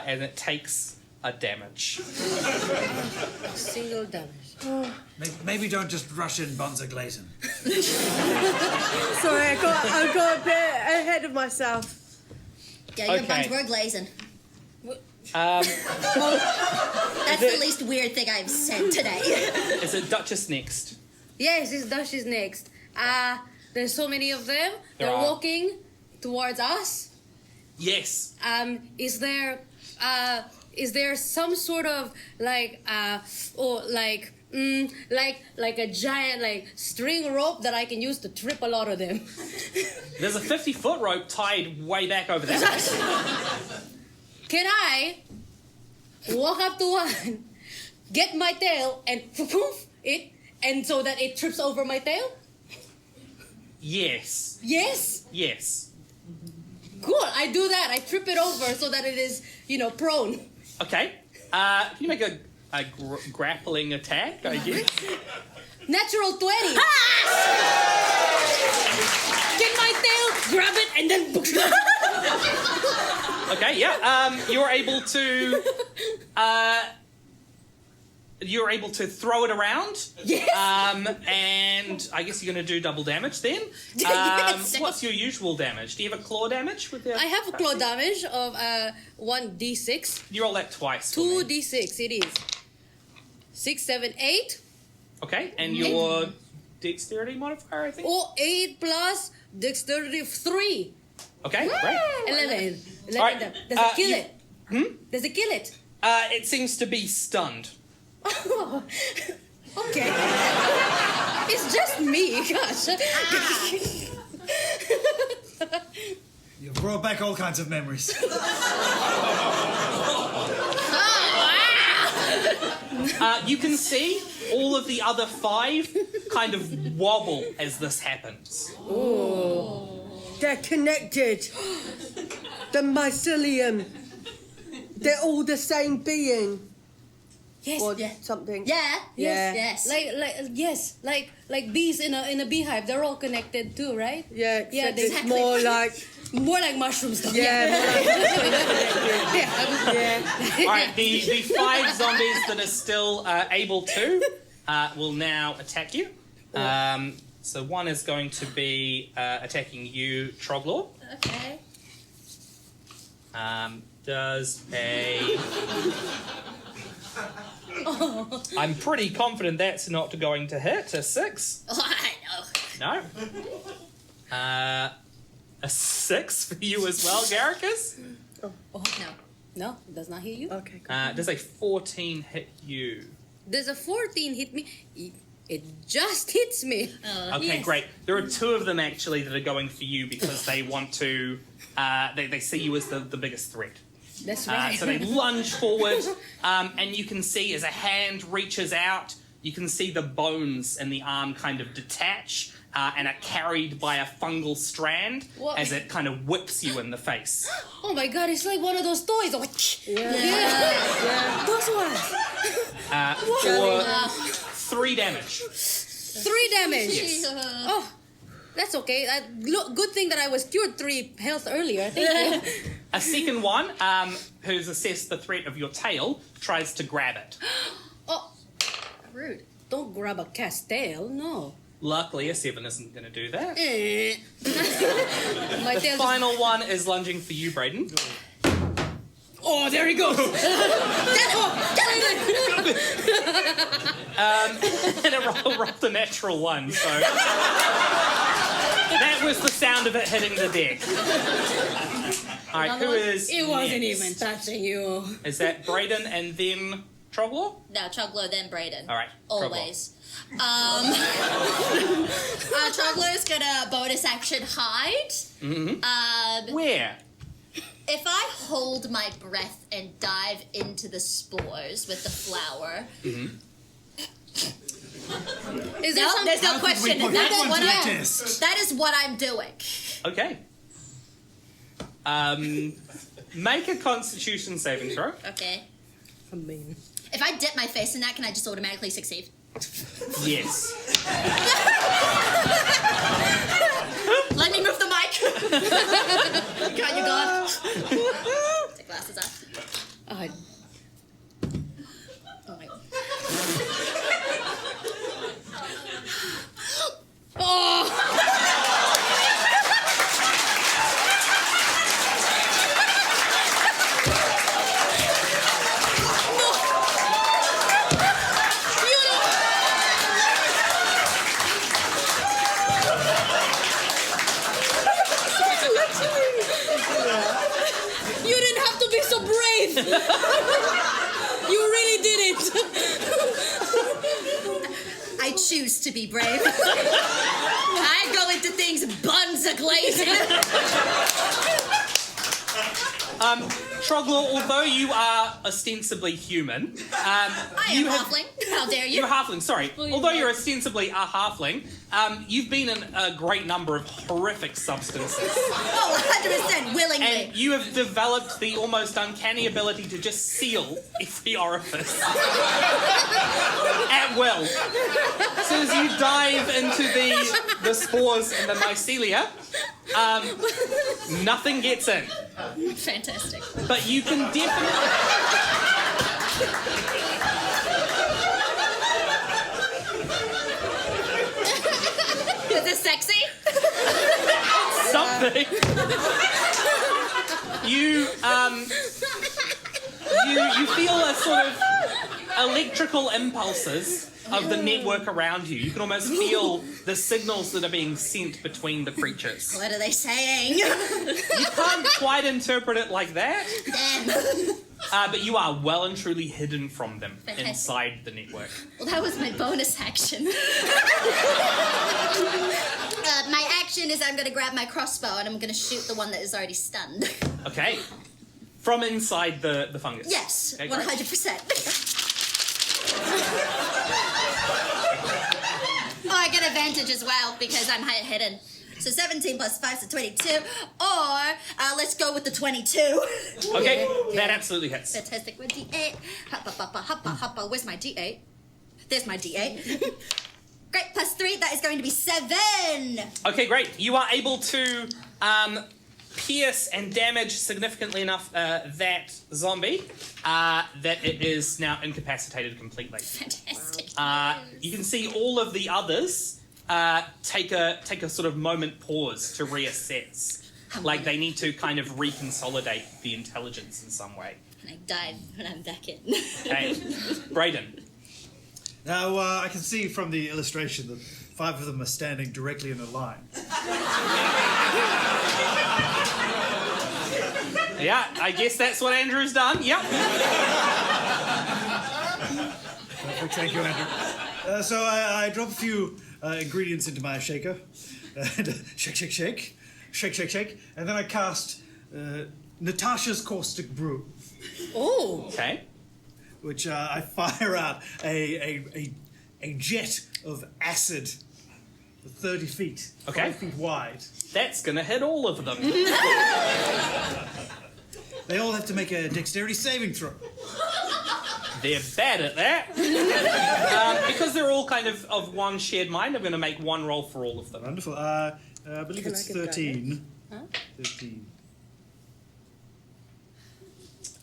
and it takes a damage. Single damage. Maybe don't just rush in Bonza Glazen. Sorry, I got a bit ahead of myself. Yeah, your Okay. buns were glazing. Um, That's the least weird thing I've said today. is it Duchess next? Yes, it's Dash is next. There's so many of them. There They're are. walking towards us. Yes. Is there some sort of like a giant like string rope that I can use to trip a lot of them? There's a 50-foot rope tied way back over there. Can I walk up to one, get my tail, and poof it, and so that it trips over my tail? Yes. Yes. Yes. Cool. I do that. I trip it over so that it is, prone. Okay. Can you make a grappling attack, I guess? Natural 20. Get my tail, grab it, and then. Okay, yeah. You're able to throw it around. Yes. And I guess you're going to do double damage then. Yes. What's your usual damage? Do you have a claw damage with your... I have a claw damage of 1d6. You roll that twice. for me. 2d6 it is. 6, 7, 8. Okay, and your dexterity modifier, I think? Or 8 plus dexterity of 3. Okay, great. 11. All right, Does it kill you- it? Does it kill it? It seems to be stunned. Okay. It's just me, gosh. You've brought back all kinds of memories. You can see all of the other 5 kind of wobble as this happens. They're connected. The mycelium. They're all the same being. Yes. Or Yeah. something. Yeah. Yeah. Yes. Like bees in a beehive, they're all connected too, right? Yeah, except Yeah, it's exactly. more like... More like mushrooms though. Yeah, more like... yeah. All right, the 5 zombies that are still able to will now attack you. So one is going to be attacking you, Troglor. Okay. Does a... I'm pretty confident that's not going to hit. A 6? Oh, I know. No. A 6 for you as well, Garricus. No. No, it does not hit you. Okay, good. Does a 14 hit you? Does a 14 hit me? It just hits me. Okay, Yes. great. There are two of them actually that are going for you because they want to. They see you as the biggest threat. That's right. So they lunge forward, and you can see as a hand reaches out, you can see the bones in the arm kind of detach and are carried by a fungal strand What? as it kind of whips you in the face. Oh my god, it's like one of those toys. Yeah. Those ones. For 3 damage. 3 damage. Yes. Oh, that's okay. Good thing that I was cured 3 health earlier. Thank you. A second one, who's assessed the threat of your tail, tries to grab it. Oh, Rude. don't grab a cat's tail. No. Luckily, a 7 isn't going to do that. My tail. Final one is lunging for you, Brendon. Oh, there he goes. And it rolled a natural 1, so... That was the sound of it hitting the deck. Alright, who is It wasn't next? even touching you. Is that Brendon and then Troglaw? No, Chuglo, then Brayden. Alright, Always. Chuglo's gonna bonus action hide. Where? If I hold my breath and dive into the spores with the flower, Is there no, some? there's no How could we question. put That that is one what to the I- test? that is what I'm doing. Okay. Make a Constitution saving throw. Okay. I mean, If I dip my face in that, can I just automatically succeed? Yes. Let me move the mic. God, you gone. Take glasses off. Oh, Oh my god. you didn't have to be so brave. You really did it. I choose to be brave. I go into things buns a-glazing. Troglaw, although you are ostensibly human, I you am have... halfling. How dare you? You're a halfling, sorry. Well, Although you you're ostensibly a halfling, you've been in a great number of horrific substances. Oh, 100% willingly. And you have developed the almost uncanny ability to just seal every orifice. At will. As soon as you dive into the spores and the mycelia, nothing gets in. Fantastic. But you can definitely... Is this sexy? Something. You feel a sort of electrical impulses of the network around you. You can almost feel the signals that are being sent between the creatures. What are they saying? You can't quite interpret it like that, but you are well and truly hidden from them Fantastic. inside the network. Well, that was my bonus action. My action is I'm going to grab my crossbow and I'm going to shoot the one that is already stunned. Okay. From inside the fungus. Yes, Okay, great. 100%. Oh, I get advantage as well because I'm hidden. So 17 plus 5, so 22. Or let's go with the 22. Okay, that absolutely hits. Fantastic. With D8. Hoppa, hoppa, hoppa, hoppa. Where's my D8? There's my D8. Great. Plus 3. That is going to be 7. Okay, great. You are able to pierce and damage significantly enough that zombie that it is now incapacitated completely. Fantastic. You can see all of the others take a sort of moment pause to reassess. Like they need to kind of reconsolidate the intelligence in some way. And I died when I'm back in. Okay, Brayden. Now, I can see from the illustration that 5 of them are standing directly in a line. Yeah, I guess that's what Andrew's done. Yep. Perfect, thank you, Andrew. So I drop a few ingredients into my shaker. Shake, and then I cast Natasha's Caustic Brew, Oh. Okay. which I fire out a jet of acid 30 feet, Okay. 5 feet wide. That's going to hit all of them. They all have to make a dexterity saving throw. They're bad at that. Because they're all kind of one shared mind, I'm going to make one roll for all of them. Wonderful. I believe Can it's I get 13. Huh? 13.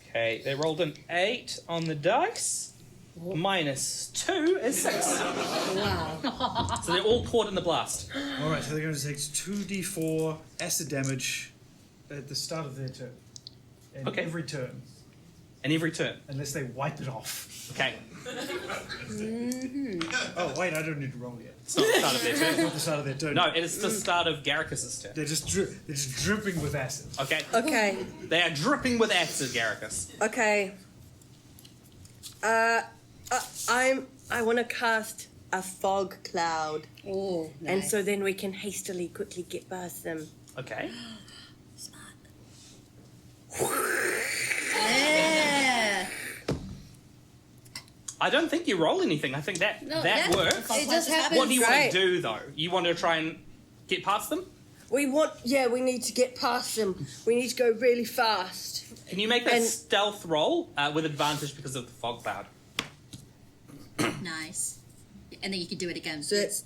Okay, they rolled an 8 on the dice. -2 is 6. Wow. So they're all caught in the blast. All right, so they're going to take 2d4 acid damage at the start of their turn. And Okay. every turn, And every turn. unless they wipe it off. Okay. Oh, wait, I don't need to roll yet. It's not the start of their It's turn. not the start of their turn. No, it is the start of Garricus's turn. They're just dripping with acid. Okay. Okay. They are dripping with acid, Garricus. Okay. I want to cast a fog cloud, Oh, nice. and so then we can quickly get past them. Okay. Yeah. Ah. I don't think you roll anything. I think that No, that yeah. works. It just happens. What do you want Right. to do, though? You want to try and get past them? We need to get past them. We need to go really fast. Can you make a And- stealth roll with advantage because of the fog cloud? Nice. And then you can do it again. So it's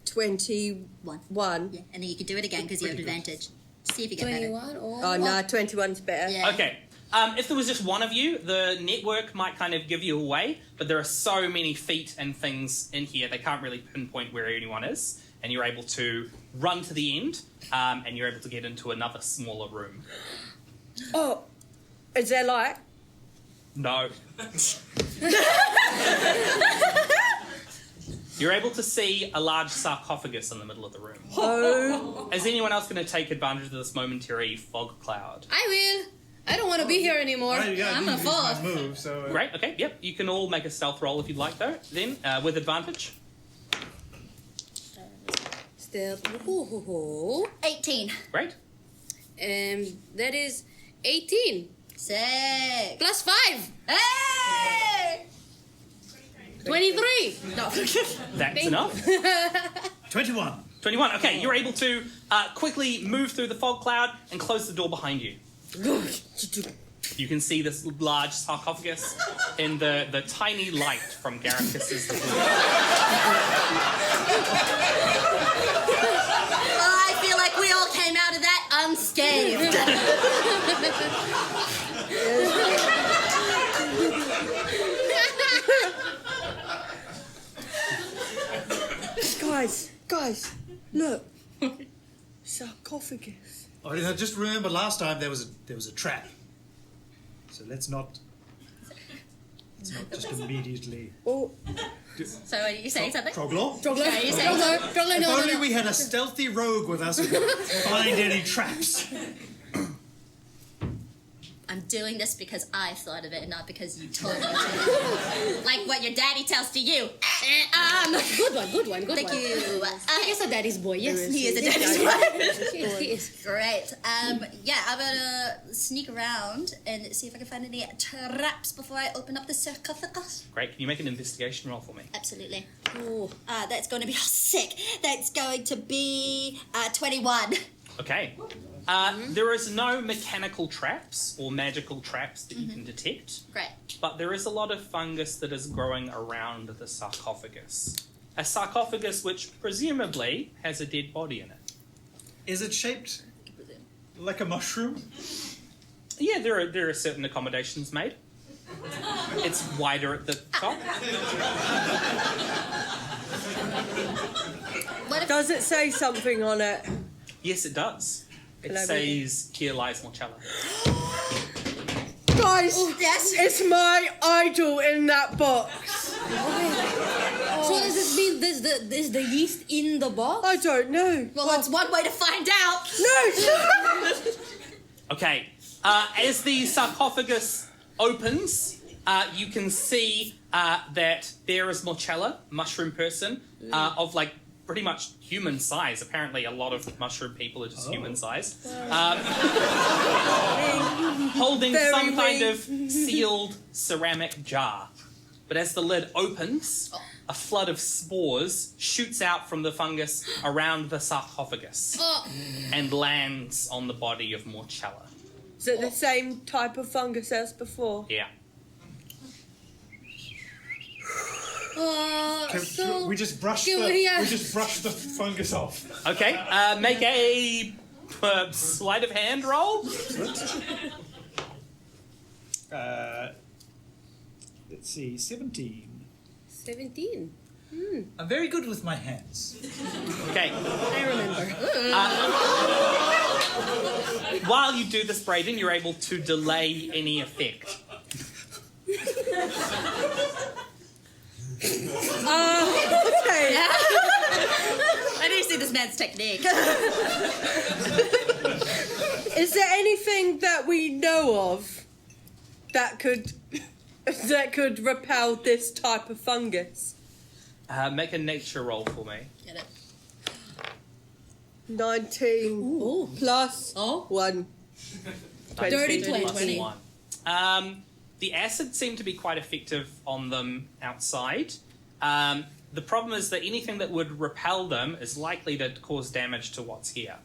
21. Yeah, and then you can do it again because you have advantage. See if you get better. 21 or... Oh, no, 21's better. Yeah. Okay. If there was just one of you, the network might kind of give you away, but there are so many feet and things in here, they can't really pinpoint where anyone is, and you're able to run to the end, and you're able to get into another smaller room. Oh, is there light? No. You're able to see a large sarcophagus in the middle of the room. Oh. Is anyone else going to take advantage of this momentary fog cloud? I will. I don't want to be here anymore. Right, yeah, I I'm didn't gonna use my fall. move, so... Great, okay, yep. You can all make a stealth roll if you'd like, though, then, with advantage. Step. Ooh. 18. Great. That is 18 Sick. plus 5. Hey! 23. No. That's enough. 21. 21. Okay, you're able to quickly move through the fog cloud and close the door behind you. You can see this large sarcophagus in the tiny light from Garricus's. I feel like we all came out of that unscathed. Guys, look. Sarcophagus. Oh, I just remember last time there was a trap. So let's not just immediately... Oh, So are you saying something? Troglor? Are you saying Struggling, If no, only no. we had a stealthy rogue with us who could find any traps. I'm doing this because I thought of it and not because you told me to. Like what your daddy tells to you. Good one. Thank you. He is a daddy's boy, yes. He is a daddy's boy. He is. Great. Yeah, I'm gonna sneak around and see if I can find any traps before I open up the sarcophagus. Great. Can you make an investigation roll for me? Absolutely. Oh. That's going to be sick. That's going to be 21. Okay. There is no mechanical traps or magical traps that you can detect, Great. but there is a lot of fungus that is growing around the sarcophagus. A sarcophagus which presumably has a dead body in it. Is it shaped like a mushroom? Yeah, there are certain accommodations made. It's wider at the top. What if does it say something on it? Yes, it does. It Can I read says, "Here lies Morchella." Guys, yes. it's my idol in that box. So does this mean there's the yeast in the box? I don't know. Well, that's one way to find out. No! Okay, As the sarcophagus opens, you can see that there is Morchella, mushroom person, of like pretty much human size. Apparently, a lot of mushroom people are just human size. Holding some kind of sealed ceramic jar. But as the lid opens, a flood of spores shoots out from the fungus around the sarcophagus and lands on the body of Morchella. Is it the same type of fungus as before? Yeah. We just brush the fungus off. Okay, make a sleight of hand roll. Let's see, 17. 17. I'm very good with my hands. Okay. I remember. While you do this, Brendon, you're able to delay any effect. Okay. I need to see this man's technique. Is there anything that we know of that could repel this type of fungus? Make a nature roll for me. Get it? 19 plus 1. Dirty 19 plus 20. 1. The acid seemed to be quite effective on them outside. The problem is that anything that would repel them is likely to cause damage to what's here.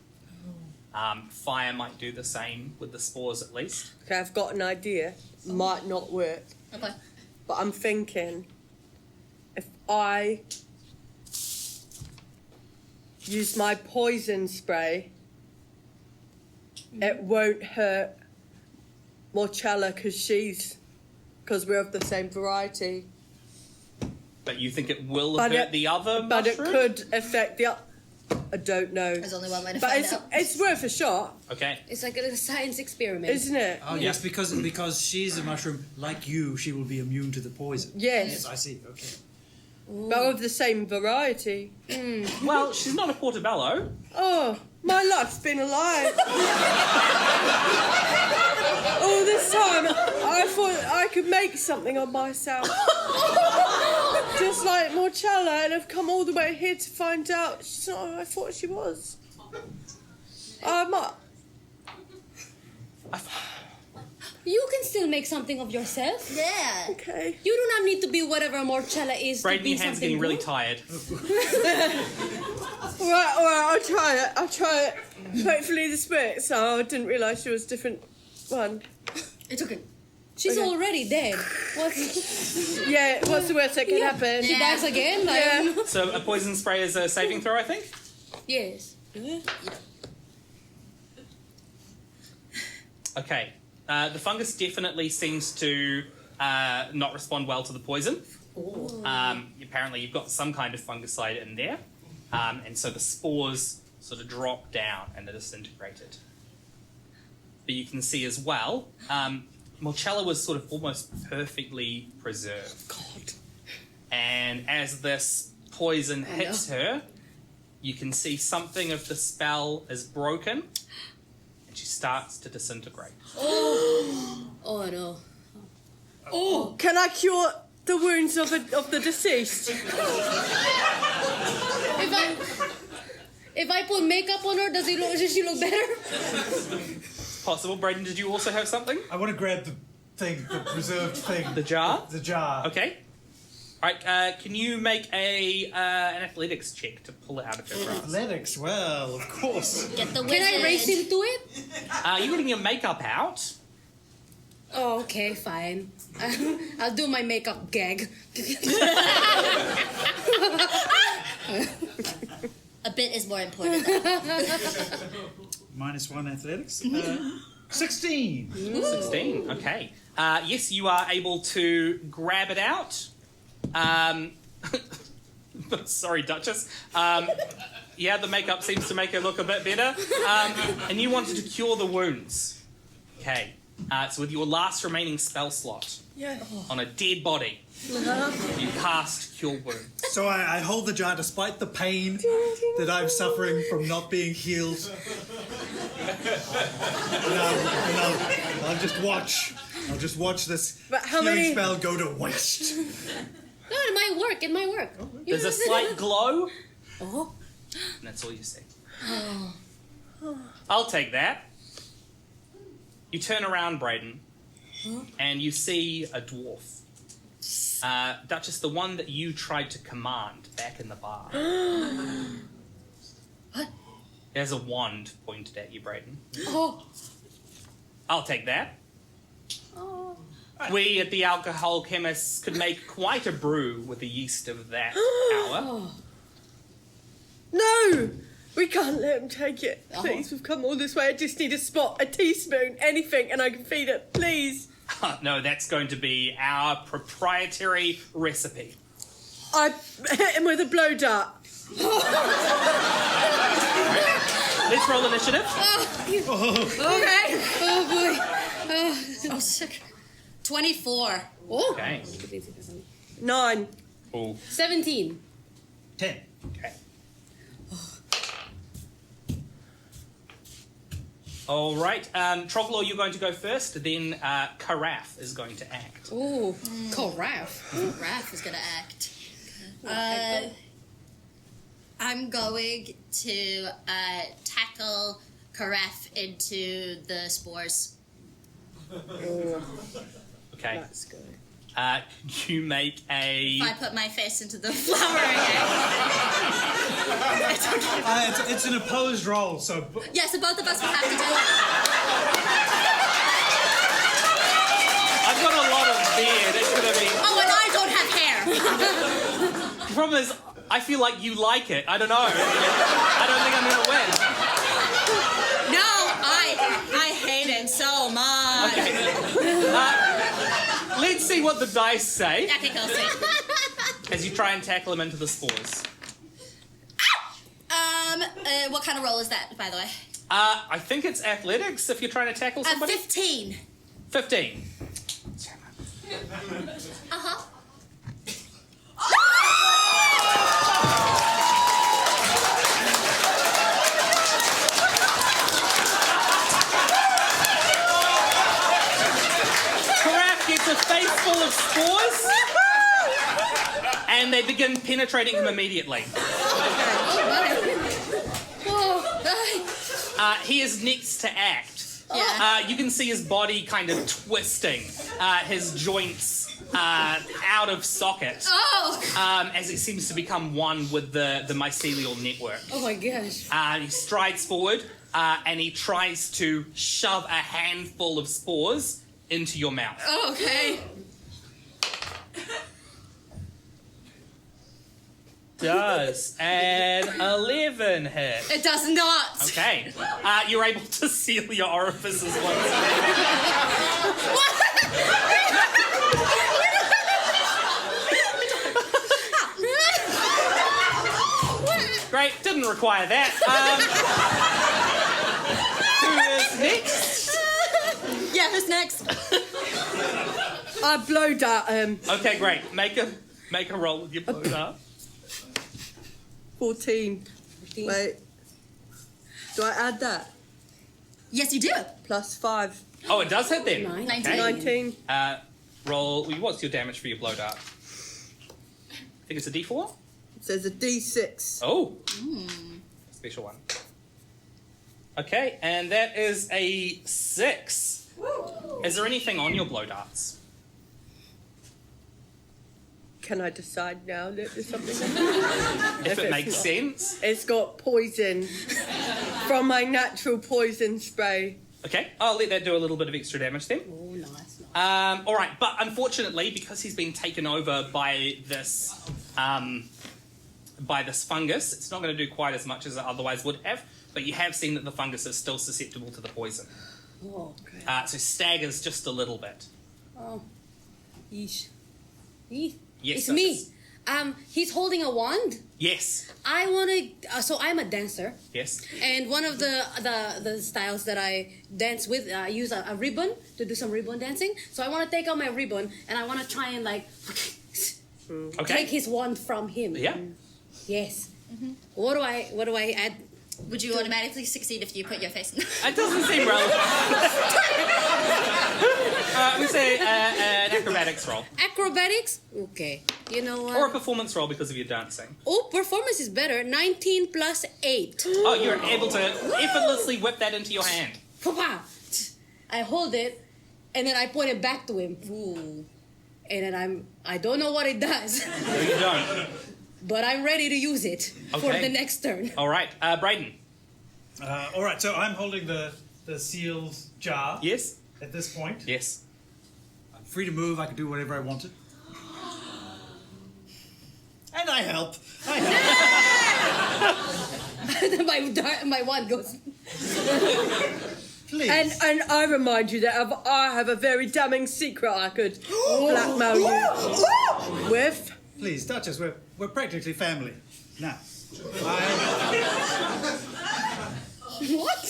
Fire might do the same with the spores, at least. Okay, I've got an idea. Might not work. Okay. But I'm thinking if I use my poison spray, it won't hurt Morchella because we're of the same variety. But you think it will But hurt it- the other But mushroom? it could affect the. I don't know. There's only one way to But find out. it's worth a shot, Okay. It's like a science experiment. isn't it? Oh yes, because she's a mushroom like you, she will be immune to the poison. Yes, I see. Okay. but of the same variety. Well, she's not a portobello. Oh, my life's been alive. All this time, I thought I could make something of myself. Just like Morchella, and I've come all the way here to find out she's not who I thought she was. You can still make something of yourself. Yeah. Okay. You do not need to be whatever Morchella is Brendon, to be your hand's something getting really good. tired. All right, I'll try it. Hopefully this works. Oh, I didn't realise she was a different one. It's okay. She's Okay. already dead. What's Yeah, what's the worst that can happen? she dies again? Like, Yeah. So a poison spray is a saving throw, I think? Yes. Okay. The fungus definitely seems to not respond well to the poison. Apparently you've got some kind of fungicide in there. And so the spores sort of drop down and they're disintegrated. But you can see as well, Morchella was sort of almost perfectly preserved. God. And as this poison hits her, you can see something of the spell is broken and she starts to disintegrate. Oh no. Oh, can I cure the wounds of the deceased? If I put makeup on her, does she look better? Possible. Brendon, did you also have something? I want to grab the thing, the preserved thing. The jar? The jar. Okay. All right, can you make an athletics check to pull it out of her grasp? Athletics, well, of course. Get the Can I race wizard. into it? You're getting your makeup out. Oh, okay, fine. I'll do my makeup gag. A bit is more important. -1 athletics. 16. 16, okay. Yes, you are able to grab it out. Sorry, Duchess. Yeah, the makeup seems to make her look a bit better. And you wanted to cure the wounds. Okay. So with your last remaining spell slot Yeah. on a dead body, you cast Cure Wounds. So I hold the jar despite the pain that I'm suffering from not being healed. And I'll I'll just watch. I'll just watch this But how healing many- spell go to waste. No, it might work. It might work. There's a slight glow, Oh. and that's all you see. I'll take that. You turn around, Brayden, and you see a dwarf. Duchess, the one that you tried to command back in the bar. What? There's a wand pointed at you, Brayden. Oh. I'll take that. Oh. We at the alcohol chemists could make quite a brew with the yeast of that hour. No! We can't let him take it. Please, we've come all this way. I just need a spot, a teaspoon, anything, and I can feed it. Please. No, that's going to be our proprietary recipe. I hit him with a blow dart. Let's roll initiative. Okay. Oh boy. Oh, so sick. 24. Oh. Okay. 9. Cool. 17. 10. Okay. All right. Troglaw, you're going to go first. Then Karaf is going to act. Oh. Karaf. Raph is gonna act. I'm going to tackle Karaf into the spores. Okay. That's good. You make a. If I put my face into the flower again. It's an opposed roll, so Yeah, so both of us will have to do it. I've got a lot of beard. It's gonna be. Oh, and I don't have hair. The problem is, I feel like you like it. I don't know. I don't think I'm gonna win. No, I hate it so much. Okay. Let's see what the dice say Okay, go see. as you try and tackle him into the spores. What kind of roll is that, by the way? I think it's athletics if you're trying to tackle somebody. 15. 15. Uh-huh. Karaf gets a face full of spores, and they begin penetrating him immediately. He is next to act. Yeah. You can see his body kind of twisting, his joints out of socket, Oh! as he seems to become one with the mycelial network. Oh my gosh. He strides forward, and he tries to shove a handful of spores into your mouth. Oh, okay. Does an 11 hit? It does not. Okay. You're able to seal your orifices once Great, didn't require that. Who is next? Yeah, who's next? I blow dart him. Okay, great. Make a roll with your blow dart. 14. Wait. Do I add that? Yes, you do. Plus 5. Oh, it does hit then. 19. Okay. 19. Roll. What's your damage for your blow dart? I think it's a D4. It says a D6. Oh. Special one. Okay, and that is a 6. Is there anything on your blow darts? Can I decide now that there's something? If it it's makes not. sense. It's got poison from my natural poison spray. Okay, I'll let that do a little bit of extra damage then. Oh, nice. All right, but unfortunately, because he's been taken over by this fungus, it's not going to do quite as much as it otherwise would have. But you have seen that the fungus is still susceptible to the poison, Oh, okay. so staggers just a little bit. Oh. Yeesh. Yeesh. Yes, It's me. Duchess. He's holding a wand. Yes. I want to. So I'm a dancer, Yes. and one of the styles that I dance with, I use a ribbon to do some ribbon dancing. So I want to take out my ribbon, and I want to try and like Okay. take his wand from him. Yeah. Yes. What do I add? Would you automatically succeed if you put your face in? It doesn't seem relevant. acrobatics roll. Acrobatics? Okay. You know what? Or a performance roll because of your dancing. Oh, performance is better. 19 plus 8. Oh, you're able to effortlessly whip that into your hand. Papa! I hold it, and then I point it back to him. Ooh. And then I don't know what it does, No, you don't. but I'm ready to use it for Okay. the next turn. All right, Brayden. All right, so I'm holding the sealed jar Yes? at this point. Yes. I'm free to move. I can do whatever I wanted. And I help. my wand goes. Please. And I remind you that I have a very damning secret I could blackmail you with. Please, Duchess, we're practically family. Now, What?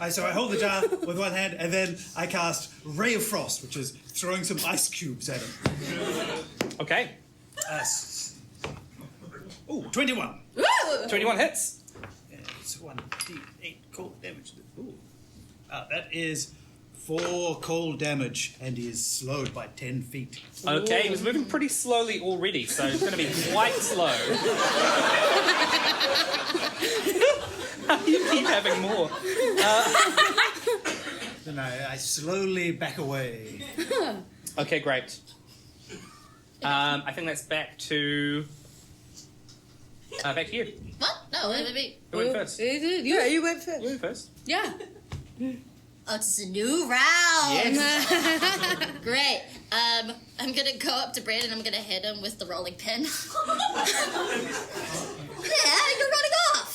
so I hold the jar with one hand, and then I cast Ray of Frost, which is throwing some ice cubes at him. Okay. Ooh, 21. 21 hits. It's 1d8 cold damage. Ooh. That is 4 cold damage, and he is slowed by 10 feet. Okay, he was moving pretty slowly already, so it's going to be quite slow. You keep having more. Then I slowly back away. Okay, great. I think that's back to you. What? No, it would be. Who went first? Yeah, you went first. You went first. Yeah. Oh, it's a new round. Yes. Great. I'm gonna go up to Brandon. I'm gonna hit him with the rolling pin. Yeah, you're running off.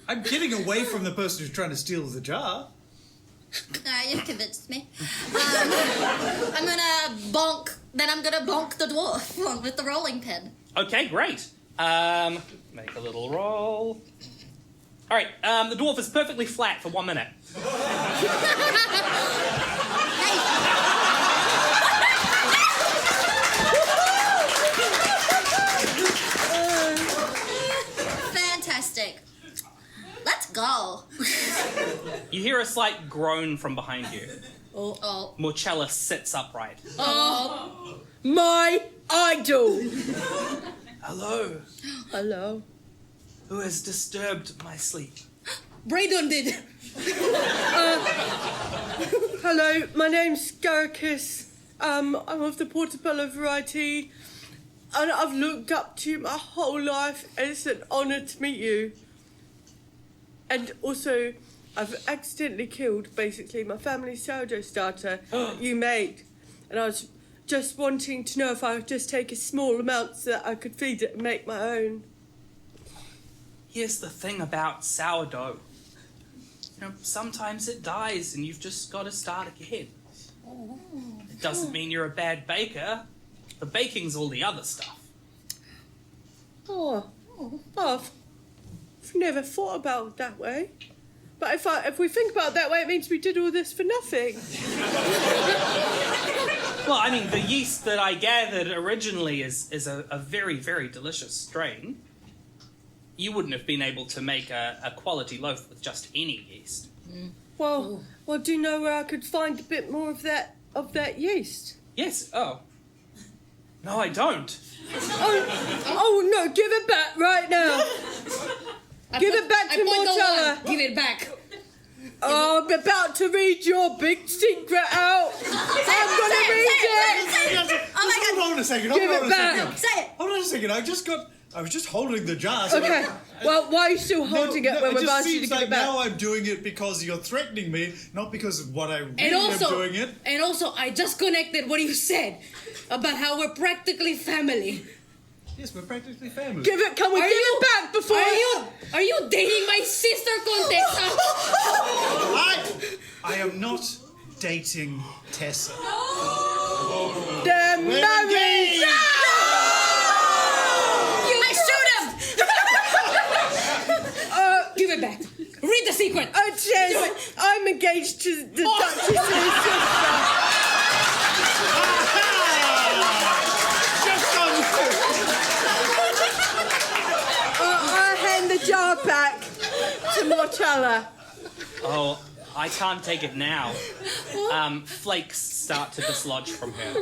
I'm getting away from the person who's trying to steal the jar. You've convinced me. I'm gonna bonk. Then I'm gonna bonk the dwarf with the rolling pin. Okay, great. Make a little roll. All right, the dwarf is perfectly flat for 1 minute. Fantastic. Let's go. You hear a slight groan from behind you. Oh. Morchella sits upright. My idol. Hello. Hello. Who has disturbed my sleep? Brendon did. Hello, my name's Garricus. I'm of the Portobello variety, and I've looked up to you my whole life, and it's an honour to meet you. And also, I've accidentally killed, basically, my family's sourdough starter that you made. And I was just wanting to know if I would just take a small amount so that I could feed it and make my own. Here's the thing about sourdough. You know, sometimes it dies and you've just got to start again. It doesn't mean you're a bad baker. The baking's all the other stuff. Oh, I've never thought about it that way. But if we think about it that way, it means we did all this for nothing. Well, I mean, the yeast that I gathered originally is a very, very delicious strain. You wouldn't have been able to make a quality loaf with just any yeast. Well, do you know where I could find a bit more of that yeast? Yes, oh. No, I don't. Oh no, give it back right now. Give it back to Morchella. Give it back. Oh, I'm about to read your big secret out. I'm gonna read it. Oh Hold on a second. Give Hold on it a back. second. Say it. Hold on a second. I was just holding the jar. So Okay. Well, why are you still holding it when we're just about you to seems give like it back? now I'm doing it because you're threatening me, not because of what I really am doing it. And also, I just connected what you said about how we're practically family. Yes, we're practically family. Can we give it back before? Are you dating my sister, Contessa? I am not dating Tessa. They're married. I shoot him! Give it back. Read the secret. Oh, Jess, I'm engaged to the Duchess's sister. I hand the jar back to Morchella. Oh, I can't take it now. Flakes start to dislodge from her.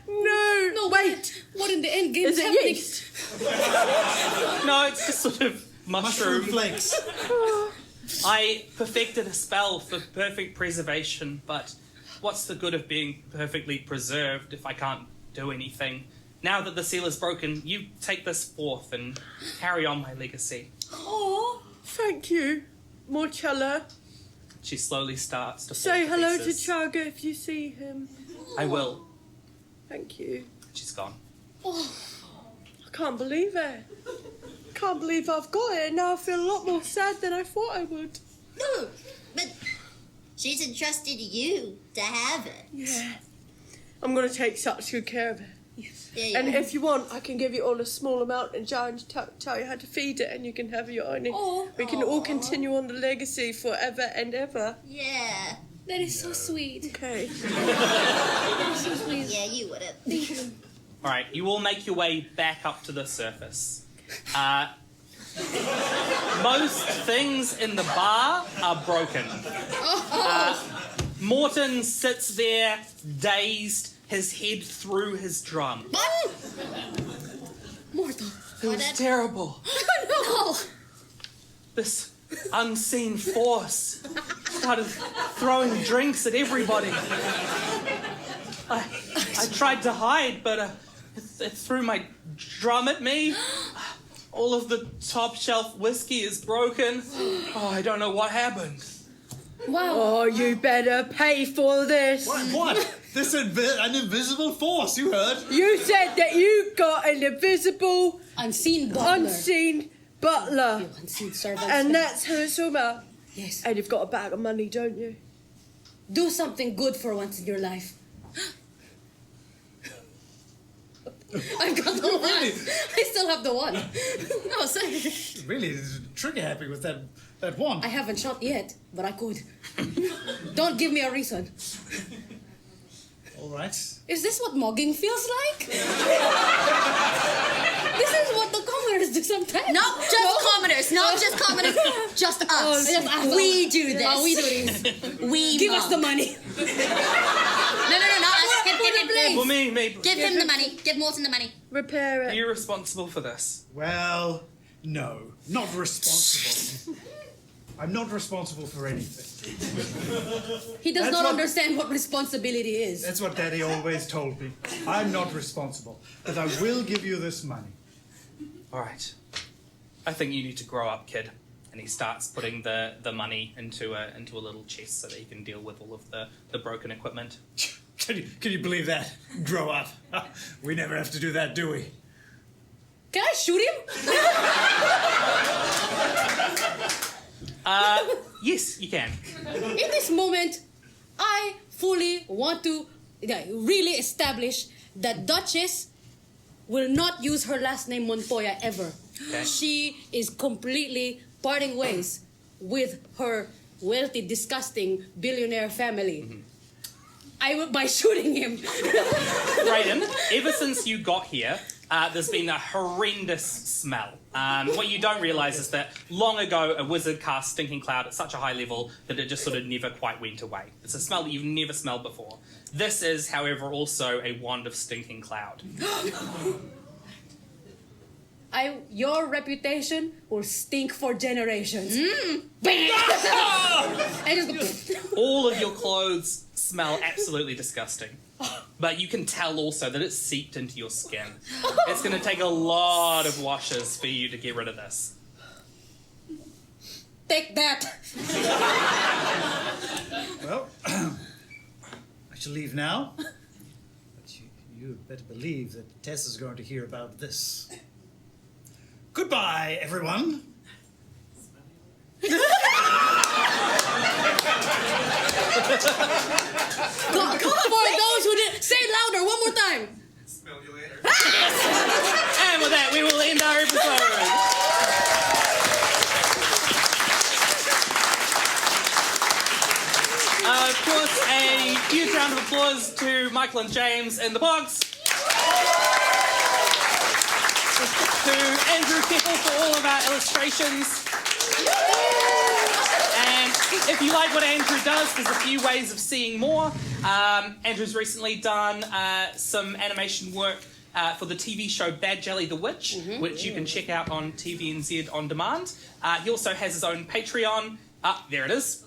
No, wait. What in the end game Is it happening? yeast? No, it's just sort of Mushroom mushroom. flakes. I perfected a spell for perfect preservation, but what's the good of being perfectly preserved if I can't do anything? Now that the seal is broken, you take this forth and carry on my legacy. Oh, Thank you, Morchella. She slowly starts to fall Say to hello to pieces. Chaga if you see him. I will. Thank you. She's gone. I can't believe it. Can't believe I've got it. Now I feel a lot more sad than I thought I would. No, but she's entrusted you to have it. Yeah. I'm going to take such good care of it. Yeah, And if you want, I can give you all a small amount and tell you how to feed it, and you can have your own. Oh. We can all continue on the legacy forever and ever. Yeah. that is so sweet. Okay. So sweet. Yeah, you would have. Thank you. All right, you all make your way back up to the surface. Most things in the bar are broken. Morton sits there, dazed, his head through his drum. Mortal. It was terrible. No. This unseen force started throwing drinks at everybody. I tried to hide, but it threw my drum at me. All of the top shelf whiskey is broken. Oh, I don't know what happened. Wow. Oh, you better pay for this. What? This an invisible force, you heard? You said that you got an invisible, Unseen butler. unseen butler. You unseen servant. And that's who it's all about. Yes. And you've got a bag of money, don't you? Do something good for once in your life. I've got the one. Really? I still have the one. No, sorry. Really trigger happy with that wand. I haven't shot yet, but I could. Don't give me a reason. All right. Is this what mugging feels like? This is what the commoners do sometimes. Not just commoners, not just commoners, just us. Just us. We do this. Oh, we do this. We Give us mug. the money. No, not us. Give Well, me. Give him the money. Give Morton the money. Repair Are it. you responsible for this? Well, no, not responsible. I'm not responsible for anything. He does That's not what- understand what responsibility is. That's what Daddy always told me. I'm not responsible, but I will give you this money. All right. I think you need to grow up, kid. And he starts putting the money into a little chest so that he can deal with all of the broken equipment. Can you believe that? Grow up. We never have to do that, do we? Can I shoot him? Yes, you can. In this moment, I fully want to really establish that Duchess will not use her last name Montoya ever. Okay. She is completely parting ways with her wealthy, disgusting billionaire family. I will by shooting him. Brayden, ever since you got here, there's been a horrendous smell. What you don't realise is that long ago a wizard cast Stinking Cloud at such a high level that it just sort of never quite went away. It's a smell that you've never smelled before. This is, however, also a wand of Stinking Cloud. Your reputation will stink for generations. Bang! I just go, All of your clothes smell absolutely disgusting. But you can tell also that it's seeped into your skin. It's going to take a lot of washes for you to get rid of this. take that. Well, I shall leave now. But you better believe that Tess is going to hear about this. Goodbye, everyone. For those who didn't say it louder, one more time. Smell you later. And with that, we will end our episode. Of course, a huge round of applause to Michael and James in the box. To Andrew Kepple for all of our illustrations. And if you like what Andrew does, there's a few ways of seeing more. Andrew's recently done some animation work for the TV show Bad Jelly the Witch, which you can check out on TVNZ on demand. He also has his own Patreon. There it is.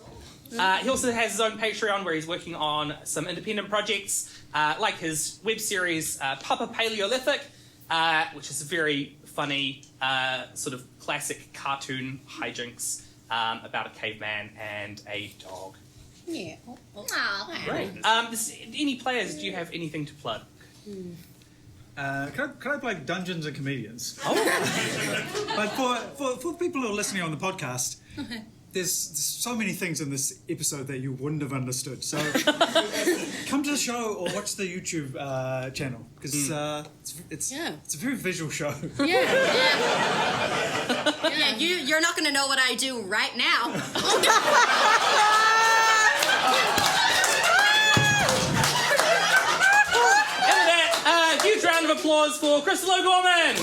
He also has his own Patreon where he's working on some independent projects, like his web series Papa Paleolithic, which is a very funny sort of classic cartoon hijinks about a caveman and a dog. Yeah. Great. Any players, do you have anything to plug? Can I play Dungeons and Comedians? Oh. But for people who are listening on the podcast, there's so many things in this episode that you wouldn't have understood. So come to the show or watch the YouTube channel because it's a very visual show. Yeah, you're not gonna know what I do right now. And with that, a huge round of applause for Krystal O'Gorman.